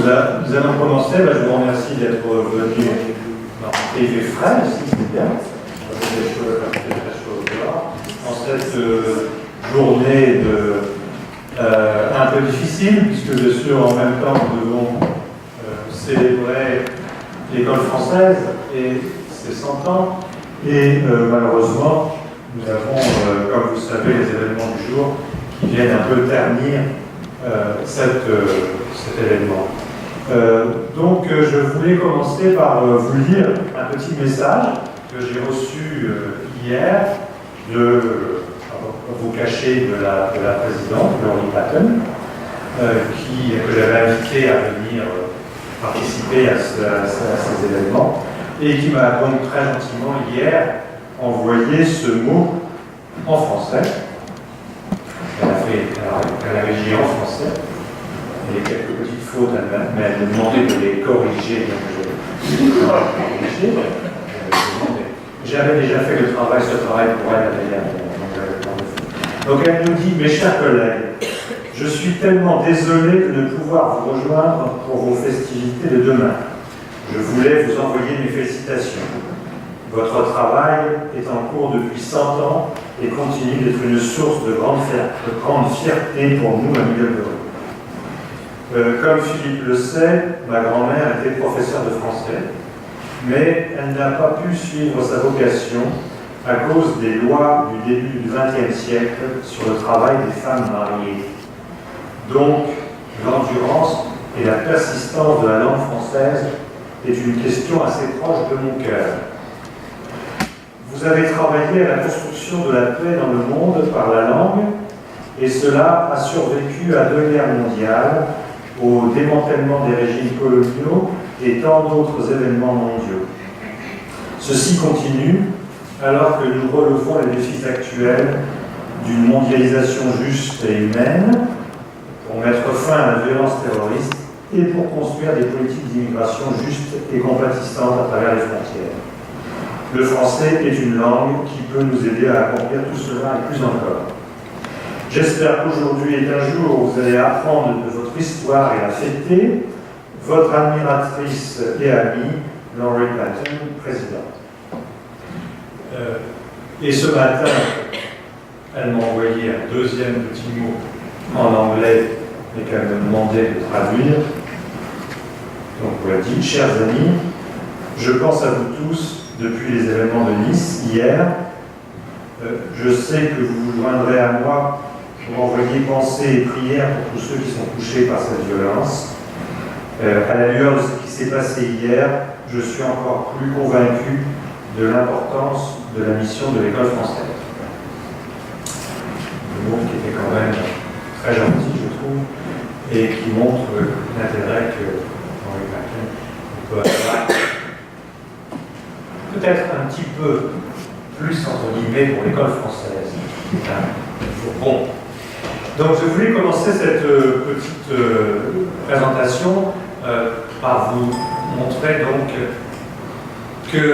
nous allons commencer. Je vous remercie d'être venu et il fait frais aussi, c'est bien. Il fait très chaud dehors. En cette journée un peu difficile, puisque bien sûr en même temps nous devons célébrer l'école française et ses 100 ans. Et malheureusement, nous avons, comme vous le savez, les événements du jour qui viennent un peu ternir cet événement. Donc je voulais commencer par vous lire un petit message que j'ai reçu hier vous cacher de la présidente, Laurie Patton, que j'avais invité à venir participer à ces événements, et qui m'a donc très gentiment hier envoyé ce mot en français. Elle a rédigé en français, et quelques petites fautes, mais elle me demandait de les corriger. J'avais déjà fait ce travail pour elle d'ailleurs. Donc elle nous dit: mes chers collègues, je suis tellement désolé de ne pouvoir vous rejoindre pour vos festivités de demain. Je voulais vous envoyer mes félicitations. Votre travail est en cours depuis 100 ans et continue d'être une source de grande fierté pour nous à Middlebury. Comme Philippe le sait, ma grand-mère était professeure de français, mais elle n'a pas pu suivre sa vocation à cause des lois du début du XXe siècle sur le travail des femmes mariées. Donc, l'endurance et la persistance de la langue française est une question assez proche de mon cœur. Vous avez travaillé à la construction de la paix dans le monde par la langue, et cela a survécu à 2 guerres mondiales, au démantèlement des régimes coloniaux et tant d'autres événements mondiaux. Ceci continue alors que nous relevons les défis actuels d'une mondialisation juste et humaine, pour mettre fin à la violence terroriste et pour construire des politiques d'immigration justes et compatissantes à travers les frontières. Le français est une langue qui peut nous aider à accomplir tout cela et plus encore. J'espère qu'aujourd'hui est un jour où vous allez apprendre de votre histoire et la fêter. Votre admiratrice et amie, Laurie Patton, présidente. Et ce matin, elle m'a envoyé un deuxième petit mot en anglais, mais qu'elle me demandait de traduire. Donc voilà, dit: chers amis, je pense à vous tous depuis les événements de Nice hier. Je sais que vous vous joindrez à moi pour envoyer pensées et prières pour tous ceux qui sont touchés par cette violence. À la lueur de ce qui s'est passé hier, je suis encore plus convaincu de l'importance de la mission de l'école française. Le mot qui était quand même très gentil, je trouve, et qui montre l'intérêt que Laurie Patton peut avoir, peut-être un petit peu plus, entre guillemets, pour l'école française. Bon. Donc je voulais commencer cette petite présentation par vous montrer donc que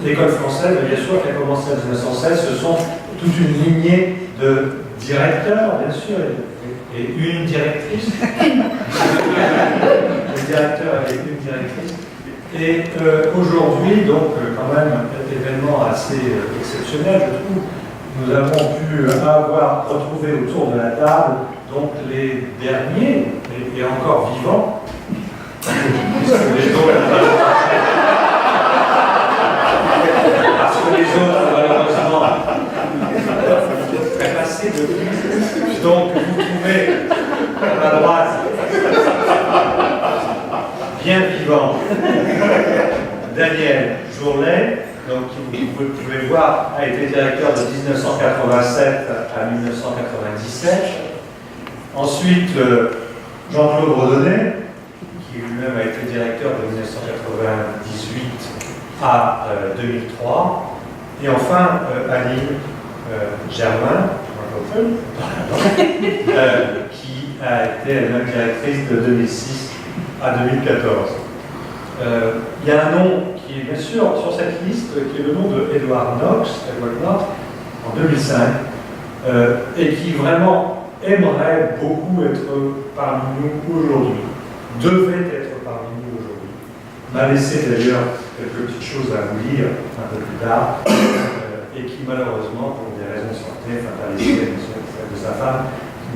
l'école française, bien sûr, qui a commencé en 1916, ce sont toute une lignée de directeurs, bien sûr, et une directrice. Le directeur et une directrice. Et aujourd'hui, donc, quand même, un événement assez exceptionnel, je trouve. Nous avons pu retrouvé autour de la table donc les derniers, et encore vivants, parce que les autres, malheureusement, sont passés depuis. Donc, vous trouvez à ma droite, bien vivant, Daniel Jourlet, donc, qui vous pouvez voir, a été directeur de 1987 à 1997. Ensuite, Jean-Claude Redonnet, qui lui-même a été directeur de 1998 à 2003. Et enfin, Aline Germain, qui a été elle-même directrice de 2006 à 2014. Il y a un nom qui est bien sûr sur cette liste, qui est le nom de Edward Knox, en 2005, et qui vraiment aimerait beaucoup être parmi nous aujourd'hui. devait être parmi nous aujourd'hui, m'a laissé d'ailleurs quelques petites choses à vous lire un peu plus tard, et qui malheureusement, pour des raisons de santé, enfin pas les siennes, celles de sa femme,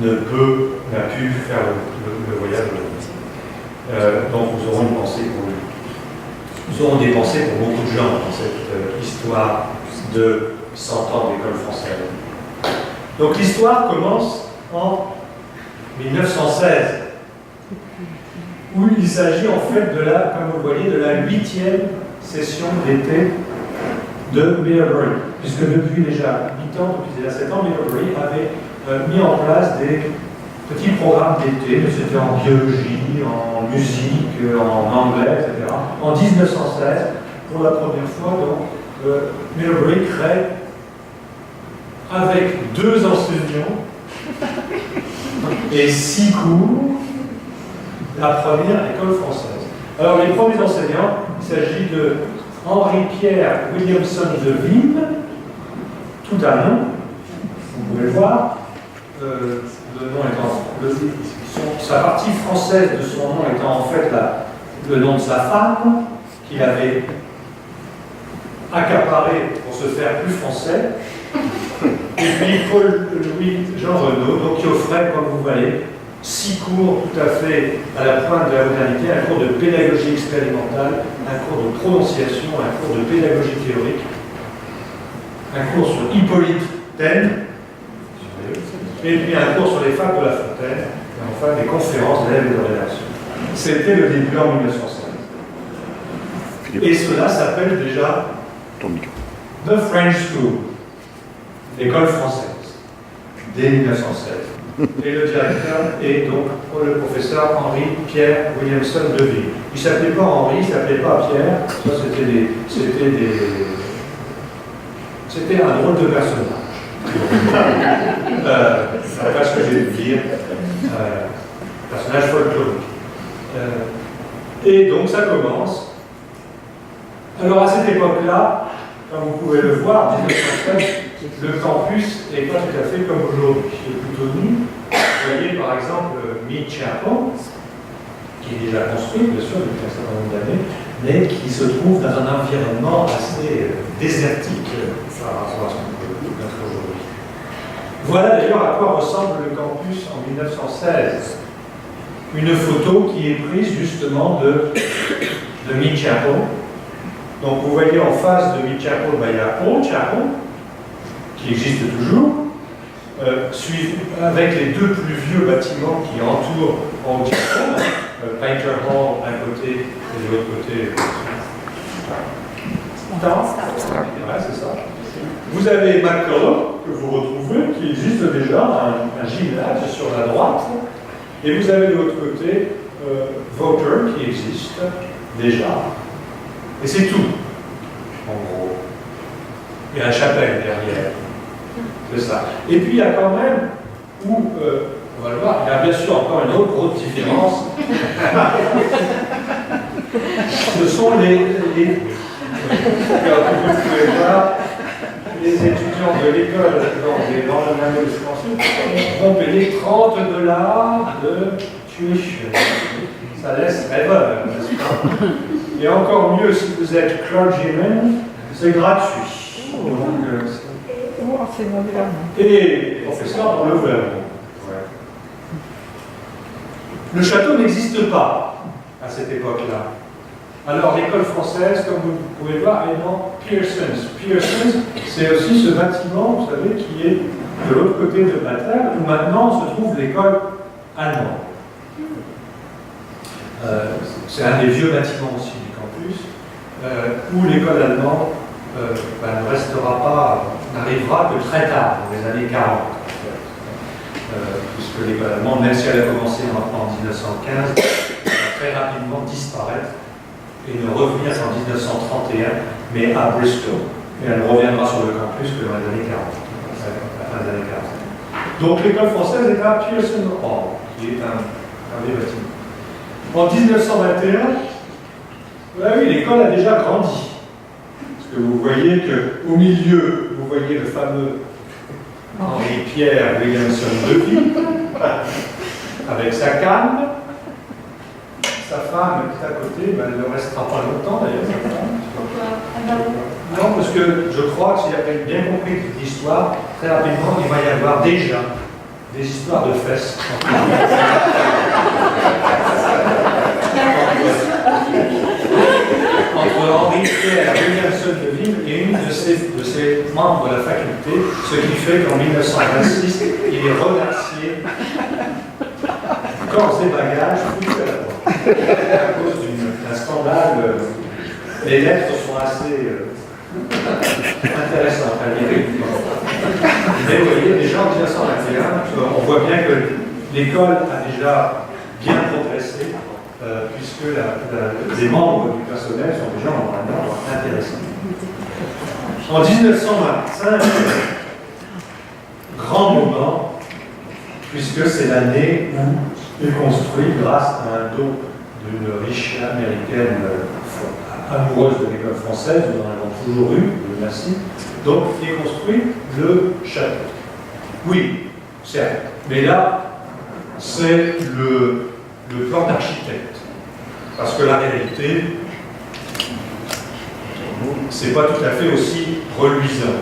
n'a pu faire le voyage aujourd'hui. Donc nous aurons une pensée pour lui. Nous aurons des pensées pour beaucoup de gens dans cette histoire de 100 ans d'école française. Donc l'histoire commence en 1916, où il s'agit en fait de la, comme vous le voyez, de la 8e session d'été de Middlebury, puisque depuis déjà 8 ans, depuis déjà 7 ans, Middlebury avait mis en place des petits programmes d'été, mais c'était en biologie, en musique, en anglais, etc. En 1916, pour la première fois, donc, Middlebury crée, avec 2 enseignants et 6 cours, la première école française. Alors, les premiers enseignants, il s'agit de Henri-Pierre Williamson de Vigne, tout un nom, vous pouvez le voir. Le nom étant, sa partie française de son nom étant en fait le nom de sa femme, qu'il avait accaparé pour se faire plus français. Et puis Paul-Louis Jean Renaud, donc qui offrait, comme vous voyez, 6 cours tout à fait à la pointe de la modernité, un cours de pédagogie expérimentale, un cours de prononciation, un cours de pédagogie théorique, un cours sur Hippolyte Taine, et puis un cours sur les fables de La Fontaine, et enfin des conférences d'élèves et de rédaction. C'était le début en 1916. Et cela s'appelle déjà The French School, l'école française, dès 1916. Et le directeur est donc le professeur Henri-Pierre Williamson de Vigne. Il ne s'appelait pas Henri, il ne s'appelait pas Pierre, ça c'était un drôle de personnage. C'est pas ce que j'ai dû dire, personnage folklorique. Et donc ça commence. Alors à cette époque-là, comme vous pouvez le voir, en 1913, le campus n'est pas tout à fait comme aujourd'hui. Il est plutôt nu. Vous voyez par exemple Mead Chapel, qui est déjà construit, bien sûr, depuis un certain nombre d'années, mais qui se trouve dans un environnement assez désertique par rapport à ce qu'on peut mettre aujourd'hui. Voilà d'ailleurs à quoi ressemble le campus en 1916. Une photo qui est prise justement de Mead Chapel. Donc vous voyez en face de Mead Chapel, il y a Old Chapel, qui existe toujours, avec les 2 plus vieux bâtiments qui entourent Old Chapel, Painter Hall d'un côté et de l'autre côté. Ouais, c'est ça. Vous avez McCulloch, que vous retrouvez, qui existe déjà, un gymnase sur la droite, et vous avez de l'autre côté Voter, qui existe déjà. Et c'est tout, en gros. Il y a la chapelle derrière. C'est ça. Et puis il y a quand même, on va le voir, il y a bien sûr encore une autre grosse différence. Ce sont les vous pouvez voir, les étudiants de l'école dans le manuel français vont payer $30 de tuition. Ça laisse rêveur, n'est-ce pas? Et encore mieux, si vous êtes clergyman, c'est gratuit. Et professeur dans le Vermont. Le château n'existe pas à cette époque-là. Alors l'école française, comme vous pouvez voir, est dans Pearson's. Pearson's, c'est aussi ce bâtiment, vous savez, qui est de l'autre côté de Bataille, où maintenant se trouve l'école allemande. C'est un des vieux bâtiments aussi du campus, où l'école allemande ne restera pas, n'arrivera que très tard, dans les années 40, puisque l'école allemande, même si elle a commencé en 1915, va très rapidement disparaître et ne revenir qu'en 1931, mais à Bristol. Et elle ne reviendra sur le campus que dans les années 40, à la fin des années 40. Donc l'école française est à Pearson Hall, qui est un vieux bâtiment. En 1921, oui, l'école a déjà grandi. Parce que vous voyez qu'au milieu, vous voyez le fameux Henri-Pierre Williamson de Vigne, avec sa canne. sa femme est à côté, ben, elle ne restera pas longtemps d'ailleurs, sa femme. Non, parce que je crois que si j'avais bien compris toute l'histoire, très rapidement, il va y avoir déjà des histoires de fesses. Entre Henri Pierre Williamson de Ville et une de ses membres de la faculté, ce qui fait qu'en 1926, il est remercié corps et bagages foutus à la porte. À cause d'un scandale, les lettres sont assez intéressantes à lire. Mais vous voyez, déjà en 1921, on voit bien que l'école a déjà bien progressé, puisque les membres du personnel sont déjà normalement intéressants. En 1925, grand moment, puisque c'est l'année où est construit, grâce à un don d'une riche américaine amoureuse de l'école française, nous en avons toujours eu, le Massy, donc il est construit le château. Oui, certes, mais là, c'est le plan d'architecte. Parce que la réalité, c'est pas tout à fait aussi reluisant.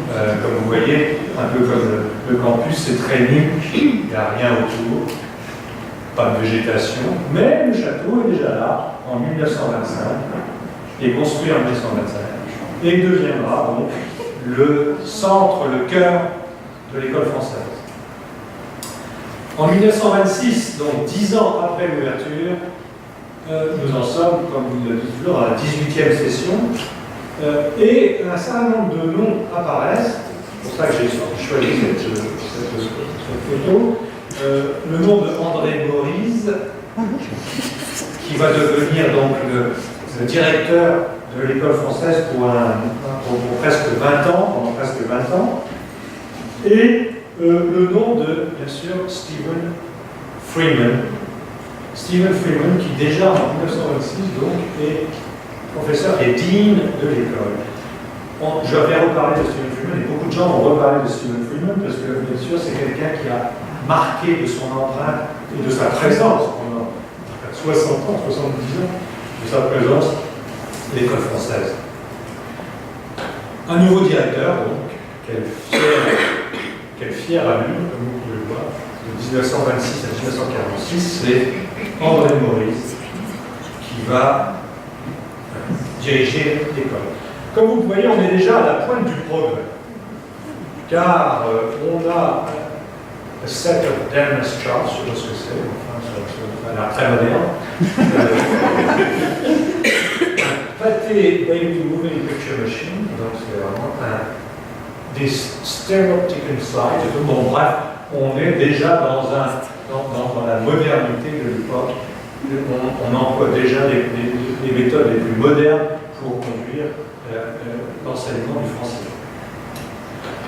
Comme vous voyez, un peu comme le campus, c'est très nu, il n'y a rien autour, pas de végétation, mais le château est déjà là, en 1925, il est construit en 1925, et il deviendra donc le centre, le cœur de l'école française. En 1926, donc 10 ans après l'ouverture, nous en sommes, comme vous le dites toujours, à la 18e session, et un certain nombre de noms apparaissent, c'est pour ça que j'ai choisi cette photo, le nom de André Maurice, qui va devenir donc le directeur de l'école française pour presque 20 ans, pendant presque 20 ans, et le nom de, bien sûr, Stephen Freeman. Stephen Freeman, qui déjà en 1926 donc, est professeur et dean de l'école. Je vais reparler de Stephen Freeman, et beaucoup de gens ont reparlé de Stephen Freeman, parce que, bien sûr, c'est quelqu'un qui a marqué de son empreinte et de sa présence pendant 60 ans, 70 ans, de sa présence l'école française. Un nouveau directeur, donc, quelle fière allure, comme vous pouvez le voir, de 1926 à 1946, c'est André Maurice qui va diriger l'école. Comme vous voyez, on est déjà à la pointe du progrès, car on a un set of Dennis charts, je ne sais pas ce que c'est, enfin, ça a l'air très moderne. Un pâté baby moving picture machine, donc c'est vraiment des stereotyping slides. Bon, bref, on est déjà dans la modernité de l'époque. On emploie déjà les méthodes les plus modernes pour conduire l'enseignement du français.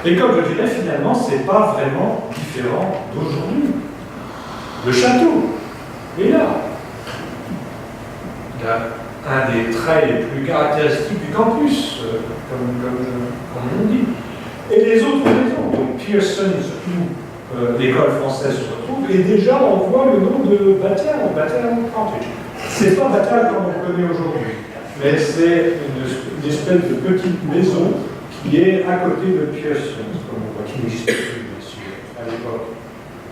Et comme je dirais, finalement, ce n'est pas vraiment différent d'aujourd'hui. Le château est là. Il y a un des traits les plus caractéristiques du campus, comme on dit. Et les autres maisons, donc Pearson, où l'école française se retrouve, et déjà on voit le nom de Bethel Cottage. C'est pas Bethel comme on le connaît aujourd'hui, mais c'est une espèce de petite maison qui est à côté de Pearson, comme on voit, qui n'existe plus, bien sûr, à l'époque.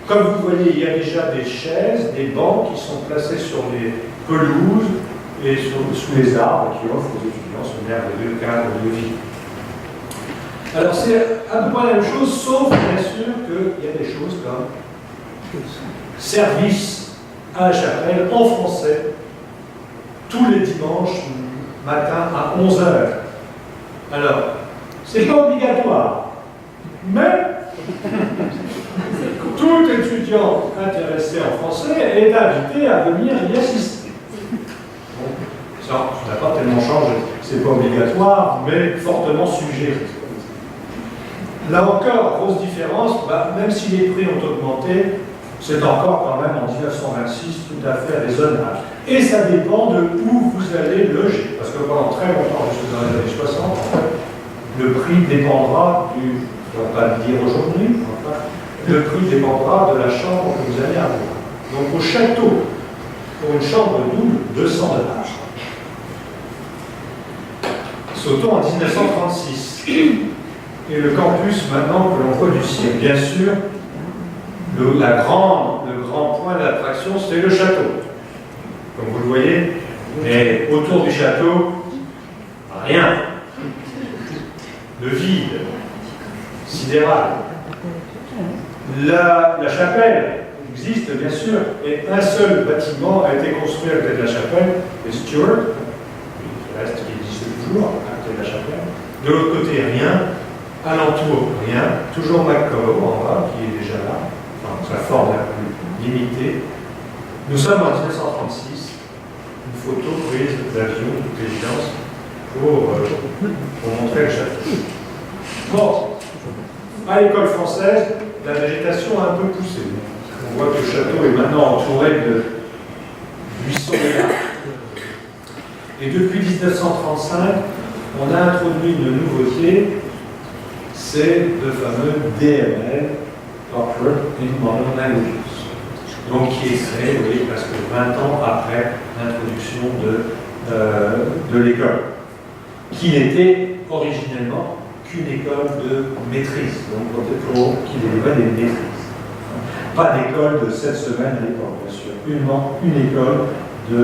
Comme vous voyez, il y a déjà des chaises, des bancs qui sont placés sur les pelouses et sous les arbres qui offrent aux étudiants ce merveilleux cadre de vie. Alors c'est à peu près la même chose, sauf bien sûr qu'il y a des choses comme service à la chapelle en français tous les dimanches matin à 11h. Alors, c'est pas obligatoire, mais tout étudiant intéressé en français est invité à venir y assister. Bon, ça n'a pas tellement changé, c'est pas obligatoire, mais fortement suggéré. Là encore, grosse différence, même si les prix ont augmenté, c'est encore quand même en 1926 tout à fait raisonnable. Et ça dépend de où vous allez loger. Parce que pendant très longtemps, jusque dans les années 60, en fait, le prix dépendra du, on ne va pas le dire aujourd'hui, enfin, le prix dépendra de la chambre que vous allez avoir. Donc au château, pour une chambre double, 200 $. Sautons en 1936. Et le campus, maintenant que l'on voit du ciel. Bien sûr, le grand point d'attraction, c'est le château. Comme vous le voyez, mais autour du château, rien. Le vide, sidéral. La chapelle existe, bien sûr, et un seul bâtiment a été construit à côté de la chapelle, le Stuart, qui reste, qui existe toujours à côté de la chapelle. De l'autre côté, rien. Alentour, rien. Toujours McCullough en bas, qui est déjà là, enfin, sa forme la plus limitée. Nous sommes en 1936, une photo prise d'avion, de toute évidence, pour montrer le château. Bon, à l'école française, la végétation a un peu poussé. On voit que le château est maintenant entouré de buissons et arbres. Et depuis 1935, on a introduit une nouveauté, c'est le fameux DML, Corporate in Modern Languages. Donc qui est créé, vous voyez, presque 20 ans après l'introduction de l'école, qui n'était originellement qu'une école de maîtrise, donc qui délivrait des maîtrises. Pas d'école de 7 semaines à l'époque, bien sûr. Une école de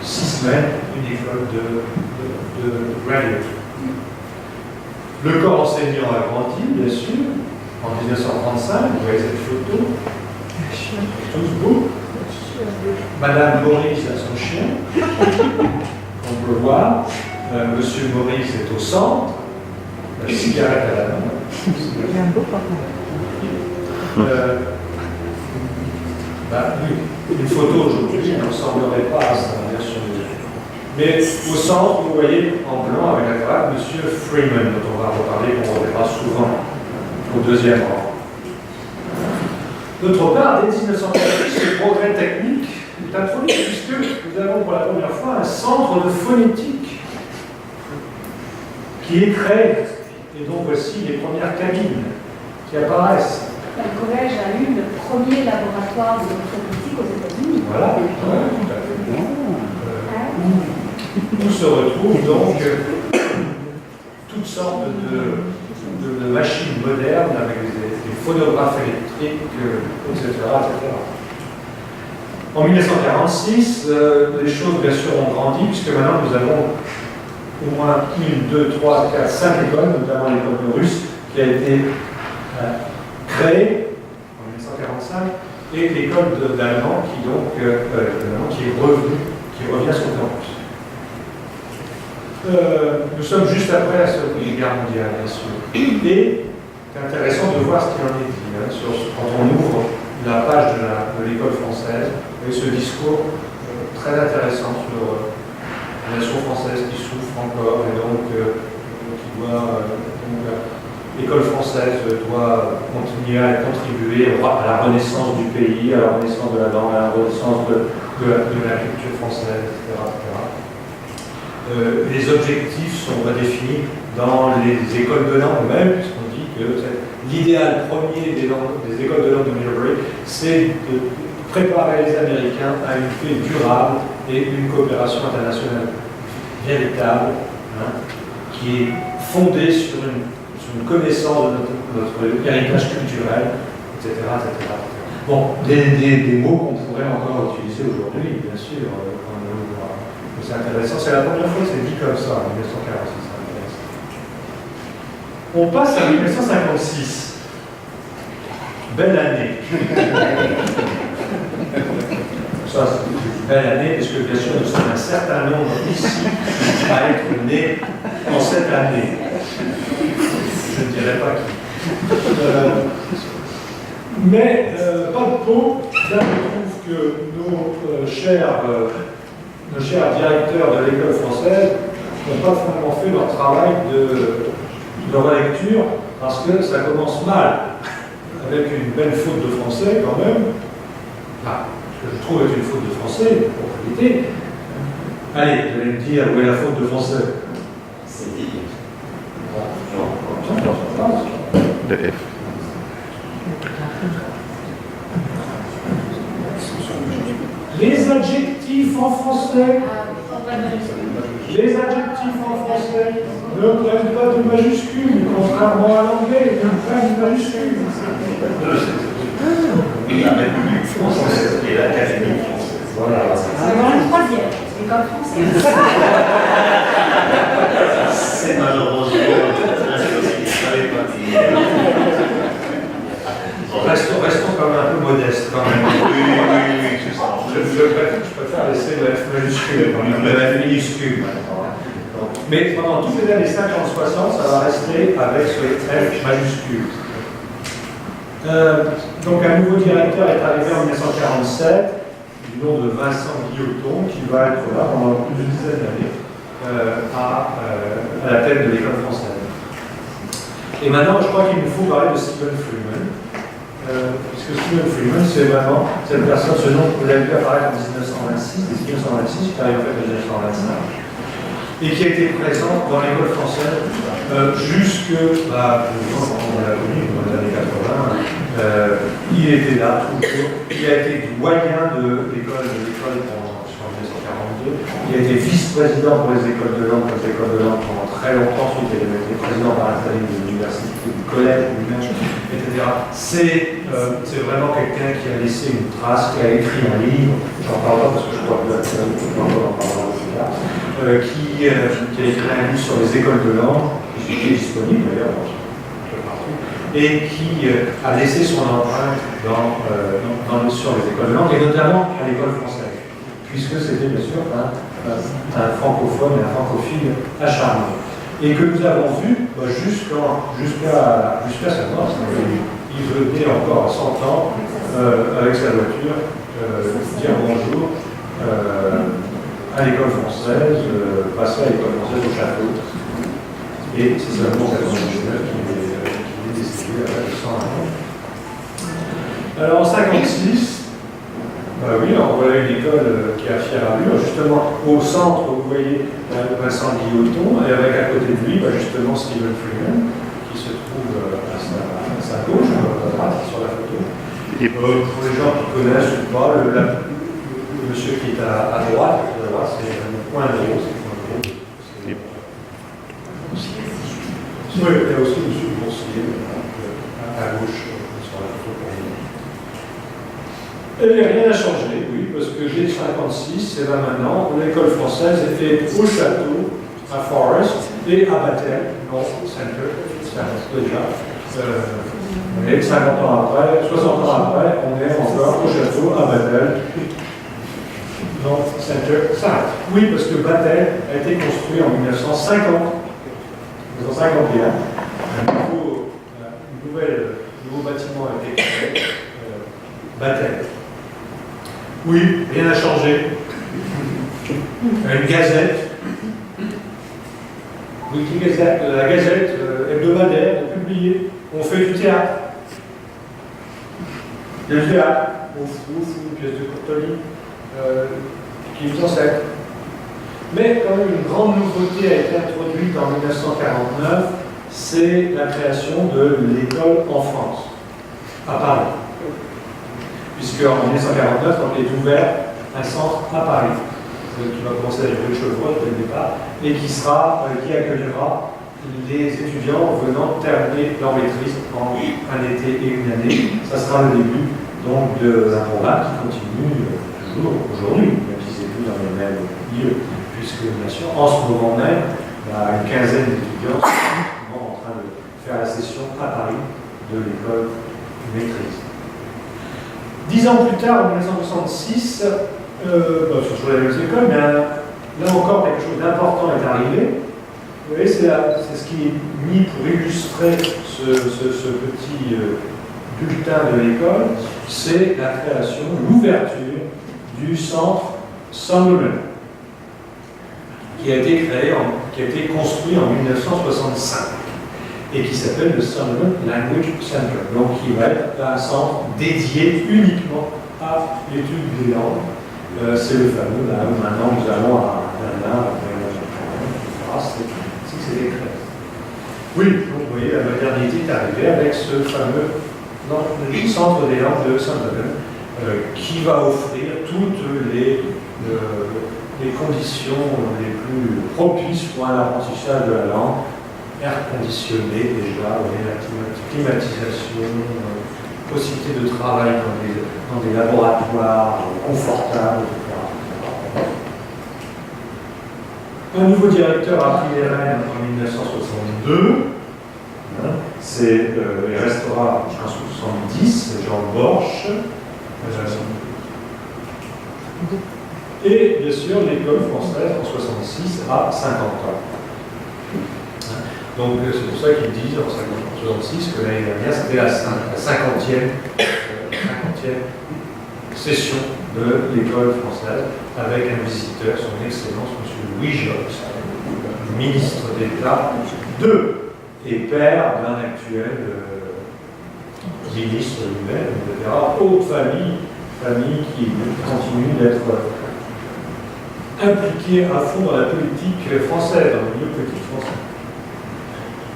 6 semaines, une école de graduate. Le corps enseignant a grandi, bien sûr, en 1935, vous voyez cette photo, tous beaux. Madame Maurice a son chien, on peut le voir. Monsieur Maurice est au centre, la cigarette à la main. Il a un beau papa. Oui, une photo aujourd'hui ne ressemblerait pas à ça, bien sûr. Mais au centre, vous voyez en blanc avec la cravate, Monsieur Freeman, dont on va reparler, qu'on reverra souvent au deuxième rang. D'autre part, dès 1948, le progrès technique est introduit, puisque nous avons pour la première fois un centre de phonétique qui est créé. Et donc voici les premières cabines qui apparaissent. Le collège a eu le premier laboratoire de phonétique aux États-Unis. Voilà, tout à fait. Où se retrouvent donc toutes sortes de machines modernes avec des phonographes électriques, etc., etc. En 1946, les choses bien sûr ont grandi, puisque maintenant nous avons au moins 1, 2, 3, 4, 5 écoles, notamment l'école russe, qui a été créée en 1945, et l'école d'allemand qui est revenue, qui revient sur le campus. Nous sommes juste après la Seconde Guerre mondiale, bien sûr. Et c'est intéressant de voir ce qu'il en est dit. Quand on ouvre la page de l'école française, et ce discours très intéressant sur la nation française qui souffre encore, et donc l'école française doit continuer à contribuer à la renaissance du pays, à la renaissance de la langue, à la renaissance de la culture française, etc. Les objectifs sont redéfinis dans les écoles de langue même, puisqu'on dit que l'idéal premier des écoles de langue de Middlebury, c'est de préparer les Américains à une paix durable et une coopération internationale véritable, qui est fondée sur une connaissance de notre héritage culturel, etc., etc. Bon, des mots qu'on pourrait encore utiliser aujourd'hui, bien sûr, quand on le voit. C'est intéressant, c'est la première fois que c'est dit comme ça, en 1946. On passe à 1956. Belle année. Ça, c'est une belle année, parce que bien sûr, nous sommes un certain nombre ici à être nés en cette année. Je ne dirais pas qui. Mais pas de peau, là je trouve que nos chers directeurs de l'école française n'ont pas vraiment fait leur travail de relecture, parce que ça commence mal, avec une belle faute de français quand même, ce que je trouve être une faute de français, pour qualité. Allez, vous allez me dire où est la faute de français. C'est dit. De F. Les adjectifs adjectifs en français, les adjectifs en français ne prennent pas de majuscules, contrairement à l'anglais, ils prennent de majuscules. La République française et l'Académie française. Voilà. C'est dans le troisième, l'école française. C'est malheureusement je ne savais pas dire. Restons quand même un peu modestes quand même. Oui, c'est ça. Je préfère laisser le F majuscule, le F minuscule maintenant. Mais pendant toutes les années 50-60, ça va rester avec ce F majuscule. Donc un nouveau directeur est arrivé en 1947, du nom de Vincent Guilloton, qui va être là pendant plus d'une dizaine d'années à la tête de l'école française. Et maintenant, je crois qu'il nous faut parler de Stephen Freeman, puisque Stephen Freeman, c'est vraiment cette personne, ce nom, vous l'avez vu apparaître en 1926, qui est arrivé en fait en 1925. Et qui a été présent dans l'école française jusque, on l'a connu dans les années 80, il était là toujours, il a été doyen de l'école pendant 1942, il a été vice-président pour les écoles de langue, pendant très longtemps, ensuite il a été président par l'intérim de l'université, du collège lui-même, etc. C'est vraiment quelqu'un qui a laissé une trace, qui a écrit un livre, j'en parle pas parce que je crois que encore en parler plus tard, qui a écrit un livre sur les écoles de langue, qui est disponible d'ailleurs un peu partout, et qui a laissé son empreinte sur les écoles de langue, et notamment à l'école française, puisque c'était bien sûr un francophone et un francophile acharné. Et que nous avons vu jusqu'à sa mort, il venait encore à 100 ans avec sa voiture dire bonjour à l'école française, passer à l'école française au château. Et c'est seulement en 1999 qu'il est décédé à l'âge de 101 ans. Alors en 1956, oui, on voilà une école qui a fière allure, justement au centre, vous voyez Vincent Guilloton, et avec à côté de lui, justement Stephen Freeman, qui se trouve à sa gauche, à droite, sur la photo. Et pour les gens qui connaissent ou pas, le monsieur qui est à droite, c'est le point de rose. Oui, il y a aussi monsieur Boursier, à gauche, sur la photo pour nous. Et rien n'a changé, oui, parce que j'ai 56, et là maintenant, l'école française est au château, à Forest, et à Batel, North Center, déjà. Et 50 ans après, 60 ans après, on est encore au château, à Batel, North Center, South. Oui, parce que Batel a été construit en 1950, 1951. Un nouveau bâtiment a été créé, Batel. Oui, rien n'a changé. Une gazette. Oui, la gazette hebdomadaire, publiée. On fait du théâtre. Du théâtre, une pièce de Courteline, qui nous enseigne. Mais quand même, une grande nouveauté a été introduite en 1949, c'est la création de l'école en France, à Paris. Puisque en 1949, il est ouvert un centre à Paris, qui va commencer à rue de Chevreau dès le départ, et qui accueillera les étudiants venant terminer leur maîtrise en un été et une année. Ça sera le début donc d'un programme qui continue toujours aujourd'hui, même si c'est plus dans les mêmes lieux, puisque bien sûr, en ce moment même, une quinzaine d'étudiants sont en train de faire la session à Paris de l'école maîtrise. 10 ans plus tard, en 1966, sur les mêmes écoles, mais là encore quelque chose d'important est arrivé. Vous voyez, c'est ce qui est mis pour illustrer ce petit bulletin de l'école, c'est la création, l'ouverture du centre Sunderland, qui a été construit en 1965 et qui s'appelle le Sunderland Language Center, donc qui va être un centre dédié uniquement à l'étude des langues. C'est le fameux, là où maintenant nous allons à Berlin, c'est décret. Oui, donc vous voyez, la modernité est arrivée avec ce fameux centre des langues de Sunderland, qui va offrir toutes les les conditions les plus propices pour un apprentissage de la langue. Air conditionné déjà, la climatisation, possibilité de travail dans des laboratoires confortables, etc. Un nouveau directeur a pris les rênes en 1962. Il restera jusqu'en 1970, c'est Jean Borch. Et bien sûr, l'école française en 1966 à 50 ans. Donc c'est pour ça qu'ils disent en 1966 que l'année dernière c'était la 50e session de l'école française avec un visiteur, son Excellence M. Louis Jox, ministre d'État et père d'un actuel ministre lui-même, etc. Haute famille qui continue d'être impliquée à fond dans la politique française, dans le milieu politique français.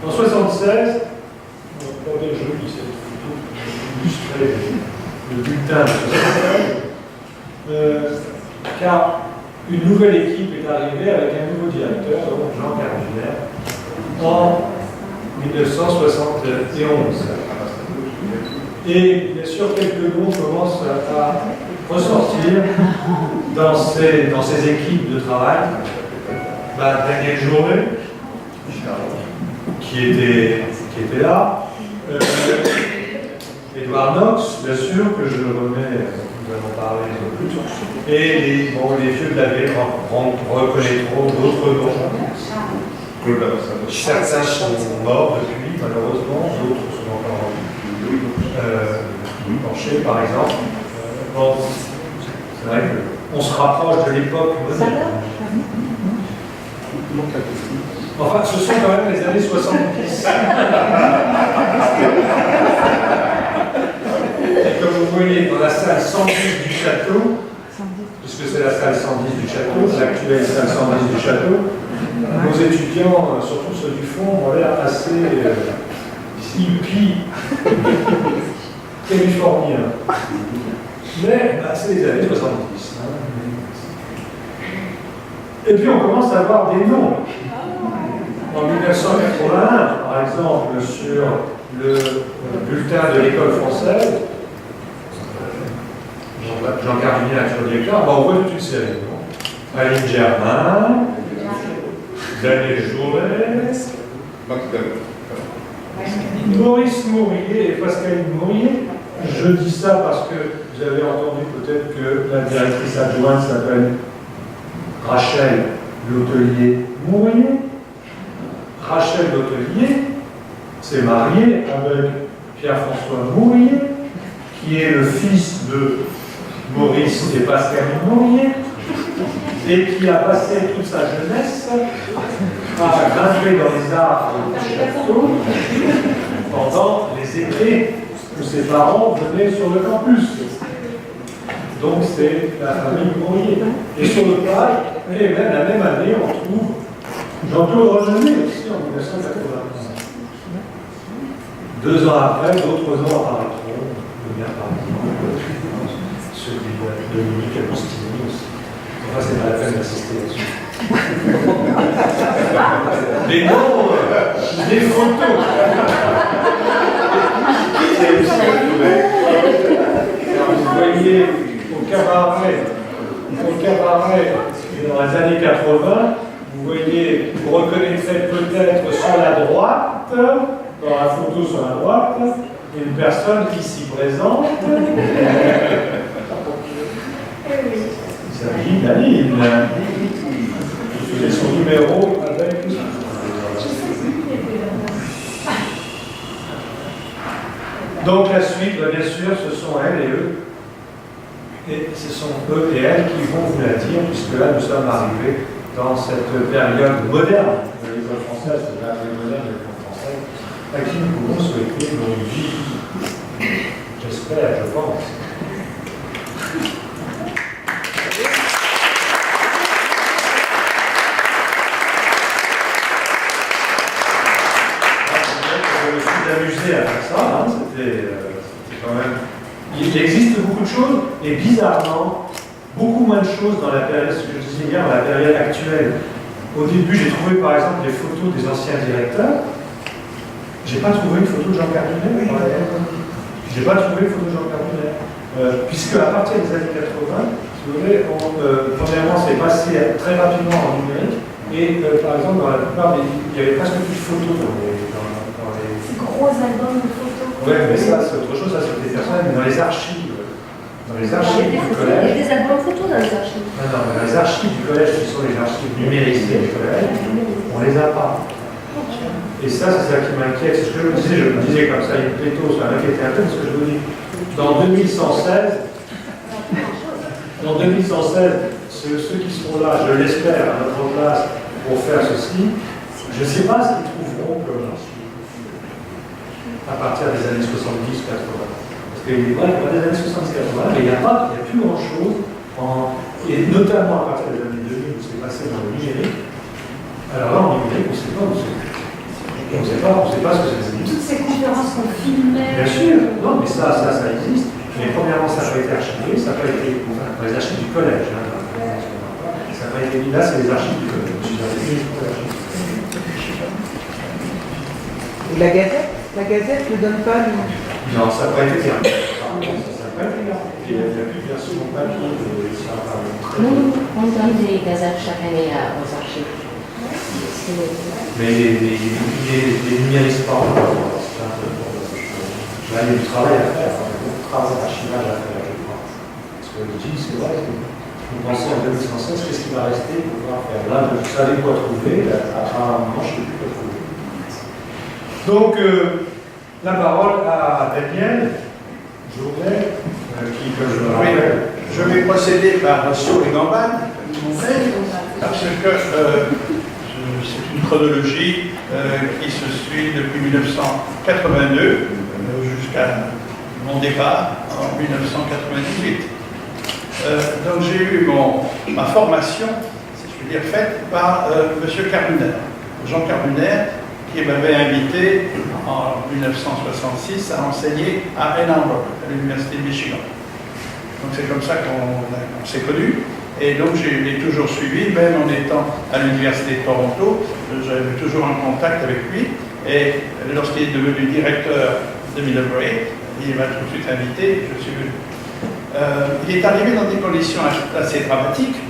En 1976, regardez, je lis cette photo pour illustrer le bulletin de 1976, car une nouvelle équipe est arrivée avec un nouveau directeur, donc Jean Carvillère, en 1971. Et bien sûr, quelques noms commencent à ressortir dans ces équipes de travail. Daniel Jouret, qui était là, Edouard Knox, bien sûr, que je remets, nous allons parler un peu plus, et les vieux de la vieille reconnaîtront d'autres noms. Certains sont morts depuis, malheureusement, d'autres sont encore penchés, par exemple. Bon, c'est vrai qu'on se rapproche de l'époque moderne. Enfin, ce sont quand même les années 70. Et comme vous voyez, dans la salle 110 du château, puisque c'est la salle 110 du château, l'actuelle salle 110 du château, nos étudiants, surtout ceux du fond, ont l'air assez hippie, californiens. Mais c'est les années 70. Et puis on commence à avoir des noms. En 1981, par exemple, sur le bulletin de l'école française, Jean Carvillère, actuel directeur, on voit toute une série de noms. Aline Germain, Daniel Jouret, Maurice Mourier et Pascaline Mourier. Je dis ça parce que vous avez entendu peut-être que la directrice adjointe s'appelle Rachel L'Hôtelier-Mourier. Rachel L'Hôtelier s'est mariée avec Pierre-François Mourier, qui est le fils de Maurice et Pascaline Mourier, et qui a passé toute sa jeunesse à grimper dans les arbres du château pendant les étés où ses parents venaient sur le campus. Donc c'est la famille Mourier. Et sur le paille, et même la même année, on trouve Jean-Claude Rogenet aussi en 1980. 2 ans après, d'autres noms apparaîtront. Le mien, par exemple, celui de Dominique Agostini aussi. Enfin, c'est pas la peine d'insister là-dessus. Les noms, les photos. Alors, vous voyez au cabaret, dans les années 80, vous voyez, vous reconnaîtrez peut-être sur la droite, dans la photo sur la droite, une personne qui s'y présente. Il s'agit d'Aline. Je faisais son numéro avec. Donc la suite, bien sûr, ce sont elles et eux. Et ce sont eux et elles qui vont vous la dire, puisque là, nous sommes arrivés dans cette période moderne de l'école française, de la période moderne de l'école française, à qui nous pouvons souhaiter une longue vie. J'espère, je pense. Je me suis amusé à faire ça, c'était quand même. Il existe beaucoup de choses, et bizarrement, beaucoup moins de choses dans la période, ce que je disais hier, dans la période actuelle. Au début, j'ai trouvé par exemple les photos des anciens directeurs. J'ai pas trouvé une photo de Jean Cardunet. J'ai pas trouvé une photo de Jean Cardunet. Puisque à partir des années 80, si vous voulez, premièrement, c'est passé très rapidement en numérique. Et par exemple, dans la plupart il y avait presque plus de photos dans les. Ces gros albums de photos. Oui, mais ça, c'est autre chose, ça c'était personnel, mais dans les archives. Dans les archives du Il y collège. a des albums photos dans les archives. Non, non, mais les archives du collège, qui sont les archives numérisées du collège, on les a pas. Et ça, c'est ça qui m'inquiète. C'est ce que je me disais comme ça, une pléto, ça m'inquiétait un peu, parce que je me dis, dans 2116, ceux qui seront là, je l'espère, à notre place, pour faire ceci, je ne sais pas ce qu'ils trouveront à partir des années 70-80. Parce qu'il est vrai qu'il y a des années 70-80, mais il n'y a plus grand-chose, et notamment à partir des années 2000, où c'est passé dans le numérique. Alors là, en numérique, on ne sait pas où c'est. On ne sait pas ce que c'est. Toutes ces conférences qu'on filmait. Bien sûr, non, mais ça existe. Mais premièrement, ça n'a pas été archivé, ça n'a pas été dans les archives du collège. Hein, ça n'a pas été mis là, c'est les archives du collège. Et la Gazette ne donne pas le... Non, ça n'a pas été terminé. Ça n'a pas été terminé. Il n'y a plus de version papier de ça. On donne des gazettes chaque année aux archives. Mais les numéristes pas encore. Là, il y a du travail à faire, beaucoup de travail d'archivage à faire, je crois. Parce que je dis, c'est vrai, vous pensez en 2116, qu'est-ce qui va rester pour pouvoir faire? Là, vous savez quoi trouver, à un moment, je ne sais plus quoi trouver. Donc, la parole à Daniel Jourdain, qui, comme je me rappelle. Je vais procéder par saut et gambade, parce que c'est une chronologie qui se suit depuis 1982 jusqu'à mon départ en 1998. Donc j'ai eu ma formation, si je puis dire, faite par M. Carduner, Jean Carduner, qui m'avait invité en 1966 à enseigner à Ann Arbor, à l'Université de Michigan. Donc c'est comme ça qu'on s'est connus. Et donc je l'ai toujours suivi, même en étant à l'Université de Toronto, j'avais toujours un contact avec lui. Et lorsqu'il est devenu directeur de Middlebury, il m'a tout de suite invité, je suis venu. Il est arrivé dans des conditions assez dramatiques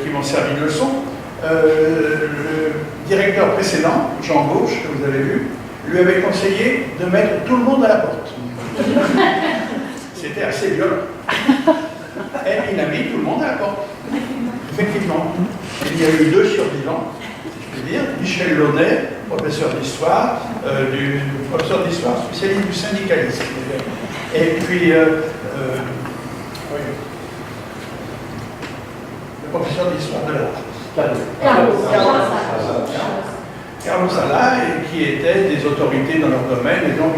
qui m'ont servi de leçon. Le directeur précédent, Jean Gauche, que vous avez vu, lui avait conseillé de mettre tout le monde à la porte. C'était assez violent. Et il a mis tout le monde à la porte. Effectivement, il y a eu 2 survivants, si je puis dire, Michel Launay, professeur d'histoire spécialiste du syndicalisme. Et puis, le professeur d'histoire de l'art. Carlos Sala, qui étaient des autorités dans leur domaine et donc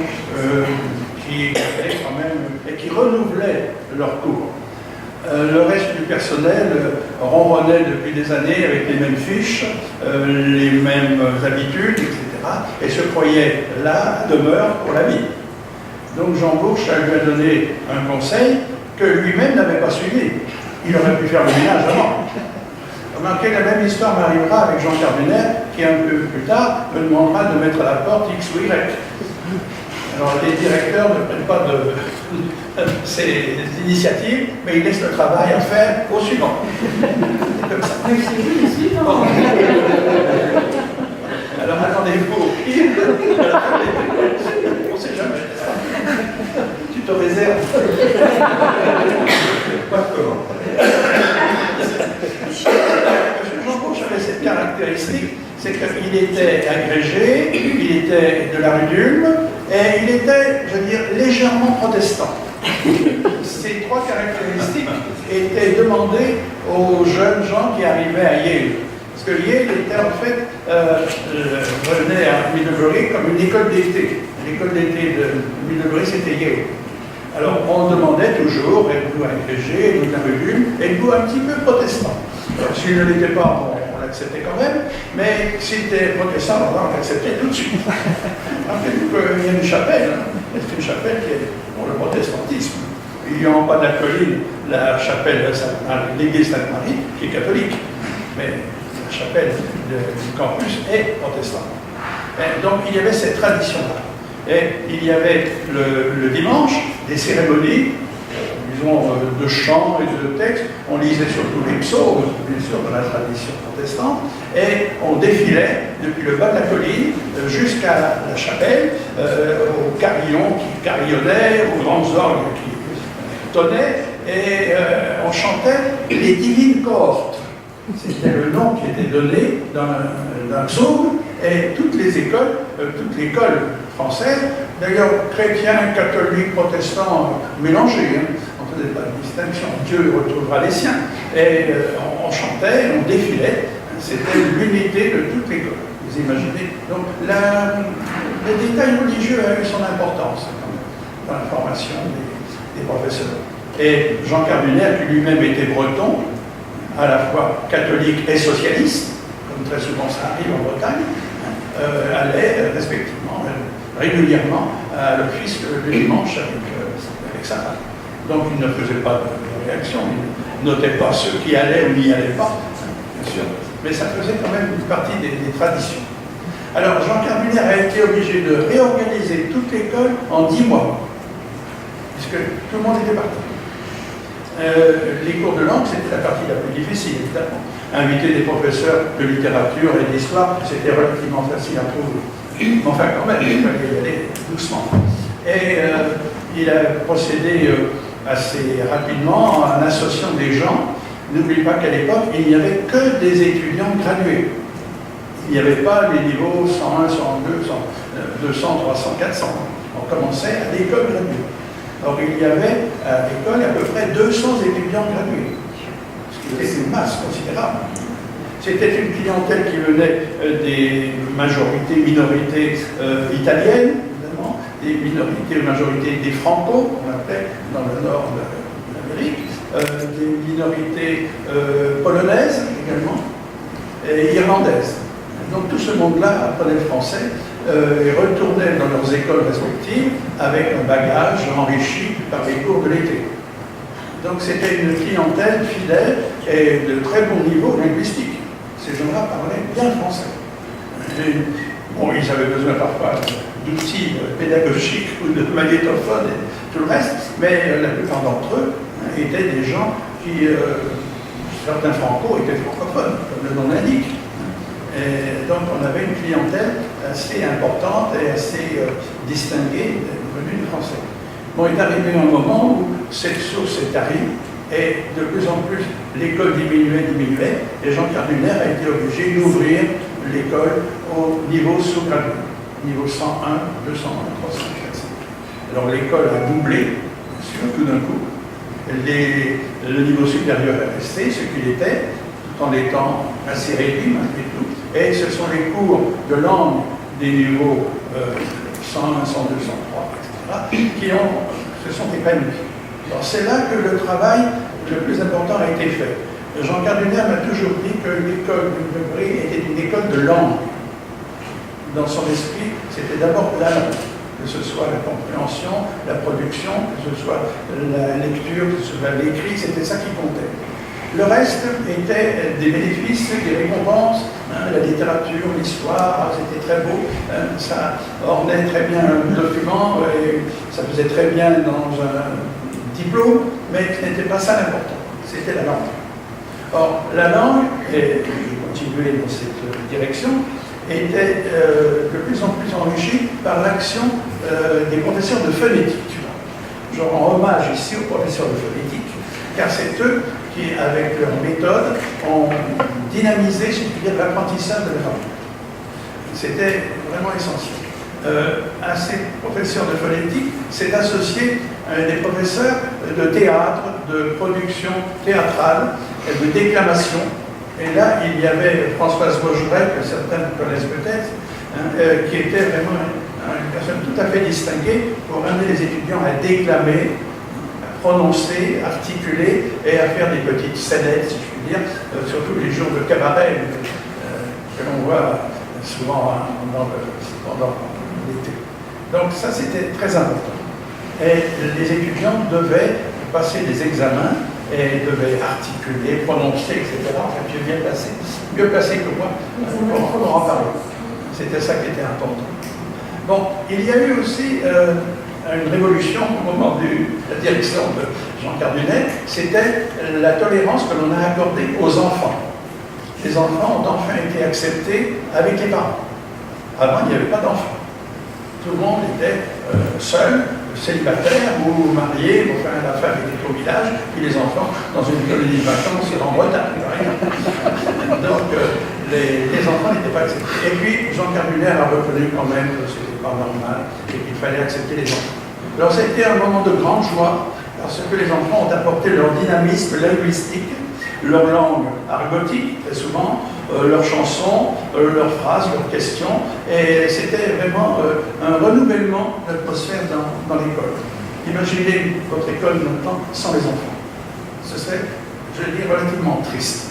qui avaient quand même et qui renouvelaient leurs cours. Le reste du personnel ronronnait depuis des années avec les mêmes fiches, les mêmes habitudes, etc. et se croyait là, demeure pour la vie. Donc Jean Gauche lui a donné un conseil que lui-même n'avait pas suivi. Il aurait pu faire le ménage avant. Remarquez, la même histoire m'arrivera avec Jean Carduner, qui un peu plus tard me demandera de mettre à la porte X ou Y. Alors les directeurs ne prennent pas de ces initiatives, mais ils laissent le travail à faire au suivant. C'est comme ça. Alors attendez-vous au pire. On ne sait jamais. Tu te réserves. Pas de comment. Jean Gauche avait cette caractéristique, c'est qu'il était agrégé, il était de la rue d'Ulm, et il était, je veux dire, légèrement protestant. Ces 3 caractéristiques étaient demandées aux jeunes gens qui arrivaient à Yale. Parce que Yale était en fait, venait à Middlebury comme une école d'été. L'école d'été de Middlebury, c'était Yale. Alors on demandait toujours, êtes-vous agrégé, êtes-vous de la rue d'Ulm, êtes-vous un petit peu protestant. S'il ne l'était pas, on l'acceptait quand même, mais s'il était protestant, on l'acceptait tout de suite. Rappelez-vous qu'il y a une chapelle, c'est une chapelle qui est pour le protestantisme. Il y a en bas de la colline la chapelle de l'église Sainte-Marie, qui est catholique, mais la chapelle du campus est protestante. Et donc il y avait cette tradition-là. Et il y avait le dimanche des cérémonies, disons, de chants et de textes. On lisait surtout les psaumes, bien sûr, dans la tradition protestante, et on défilait depuis le bas de la colline jusqu'à la chapelle, aux carillons qui carillonnaient, aux grands orgues qui tonnaient, et on chantait les divines cohortes. C'était le nom qui était donné d'un psaume, et toutes les écoles, toute l'école française, d'ailleurs chrétiens, catholiques, protestants, mélangés, hein, on ne faisait pas de distinction, Dieu retrouvera les siens, et on chantait, on défilait, c'était l'unité de toute l'école, vous imaginez. Donc les détails religieux a eu son importance quand même, dans la formation des professeurs. Et Jean Carduner, qui lui-même était breton, à la fois catholique et socialiste, comme très souvent ça arrive en Bretagne, allait respectivement, régulièrement à l'office le dimanche avec sa femme. Donc il ne faisait pas de réaction, il ne notait pas ceux qui allaient ou n'y allaient pas, bien sûr, mais ça faisait quand même une partie des traditions. Alors Jean Carduner a été obligé de réorganiser toute l'école en 10 mois, puisque tout le monde était parti. Les cours de langue, c'était la partie la plus difficile, évidemment. Inviter des professeurs de littérature et d'histoire, c'était relativement facile à trouver. Enfin, quand même, il fallait y aller doucement. Et il a procédé assez rapidement en associant des gens. N'oubliez pas qu'à l'époque, il n'y avait que des étudiants gradués. Il n'y avait pas les niveaux 101, 102, 200, 300, 400. On commençait à l'école graduée. Or, il y avait à l'école à peu près 200 étudiants gradués, ce qui était une masse considérable. C'était une clientèle qui venait des minorités italiennes, évidemment, des minorités, majorités des Franco, on appelait dans le nord de l'Amérique, des minorités polonaises également, et irlandaises. Donc tout ce monde-là apprenait le français et retournait dans leurs écoles respectives avec un bagage enrichi par les cours de l'été. Donc c'était une clientèle fidèle et de très bon niveau linguistique. Ces gens-là parlaient bien français. Bon, ils avaient besoin parfois d'outils pédagogiques ou de magnétophones et tout le reste, mais la plupart d'entre eux étaient des gens qui, certains franco étaient francophones, comme le nom l'indique. Et donc on avait une clientèle assez importante et assez distinguée venue du français. Bon, il est arrivé un moment où cette source est tarie et de plus en plus l'école diminuait, et Jean Carduner a été obligé d'ouvrir l'école au niveau sous-gradué, niveau 101, 201, 300, 400. Alors l'école a doublé, bien sûr, tout d'un coup. Le niveau supérieur est resté ce qu'il était, tout en étant assez réduit malgré tout. Et ce sont les cours de langue des niveaux 101, 102, 103, etc., qui se sont épanouis. Alors c'est là que le travail le plus important a été fait. Jean Carduner m'a toujours dit que l'école du Degré était une école de langue. Dans son esprit, c'était d'abord la langue, que ce soit la compréhension, la production, que ce soit la lecture, que ce soit l'écrit, c'était ça qui comptait. Le reste était des bénéfices, des récompenses, la littérature, l'histoire, c'était très beau, ça ornait très bien un document, et ça faisait très bien dans un diplôme, mais ce n'était pas ça l'important, c'était la langue. Or, la langue, et je vais continuer dans cette direction, était de plus en plus enrichie par l'action des professeurs de phonétique. Je rends hommage ici aux professeurs de phonétique, car c'est eux qui, avec leur méthode, ont dynamisé, si je puis dire, l'apprentissage de la langue. C'était vraiment essentiel. À ces professeurs de phonétique, c'est associé des professeurs de théâtre, de production théâtrale, de déclamation. Et là, il y avait Françoise Vaugeret, que certains connaissent peut-être, qui était vraiment une personne tout à fait distinguée pour amener les étudiants à déclamer, prononcer, articuler et à faire des petites scénettes, si je puis dire, surtout les jours de cabaret que l'on voit souvent pendant l'été. Donc ça, c'était très important. Et les étudiants devaient passer des examens et devait articuler, prononcer, etc. Enfin, tu es bien placé, mieux placé que moi pour en parler. C'était ça qui était important. Bon, il y a eu aussi une révolution au moment de la direction de Jean Cardunet, c'était la tolérance que l'on a accordée aux enfants. Les enfants ont enfin été acceptés avec les parents. Avant, il n'y avait pas d'enfants. Tout le monde était seul, célibataire ou marié, enfin la femme était au village, puis les enfants dans une colonie de vacances en Bretagne. Donc les enfants n'étaient pas acceptés. Et puis Jean Cardunet a reconnu quand même que ce n'était pas normal et qu'il fallait accepter les enfants. Alors ça a été un moment de grande joie, parce que les enfants ont apporté leur dynamisme linguistique, leur langue argotique, très souvent, leurs chansons, leurs phrases, leurs questions, et c'était vraiment un renouvellement de l'atmosphère dans l'école. Imaginez votre école maintenant sans les enfants. Ce serait, je vais dire, relativement triste.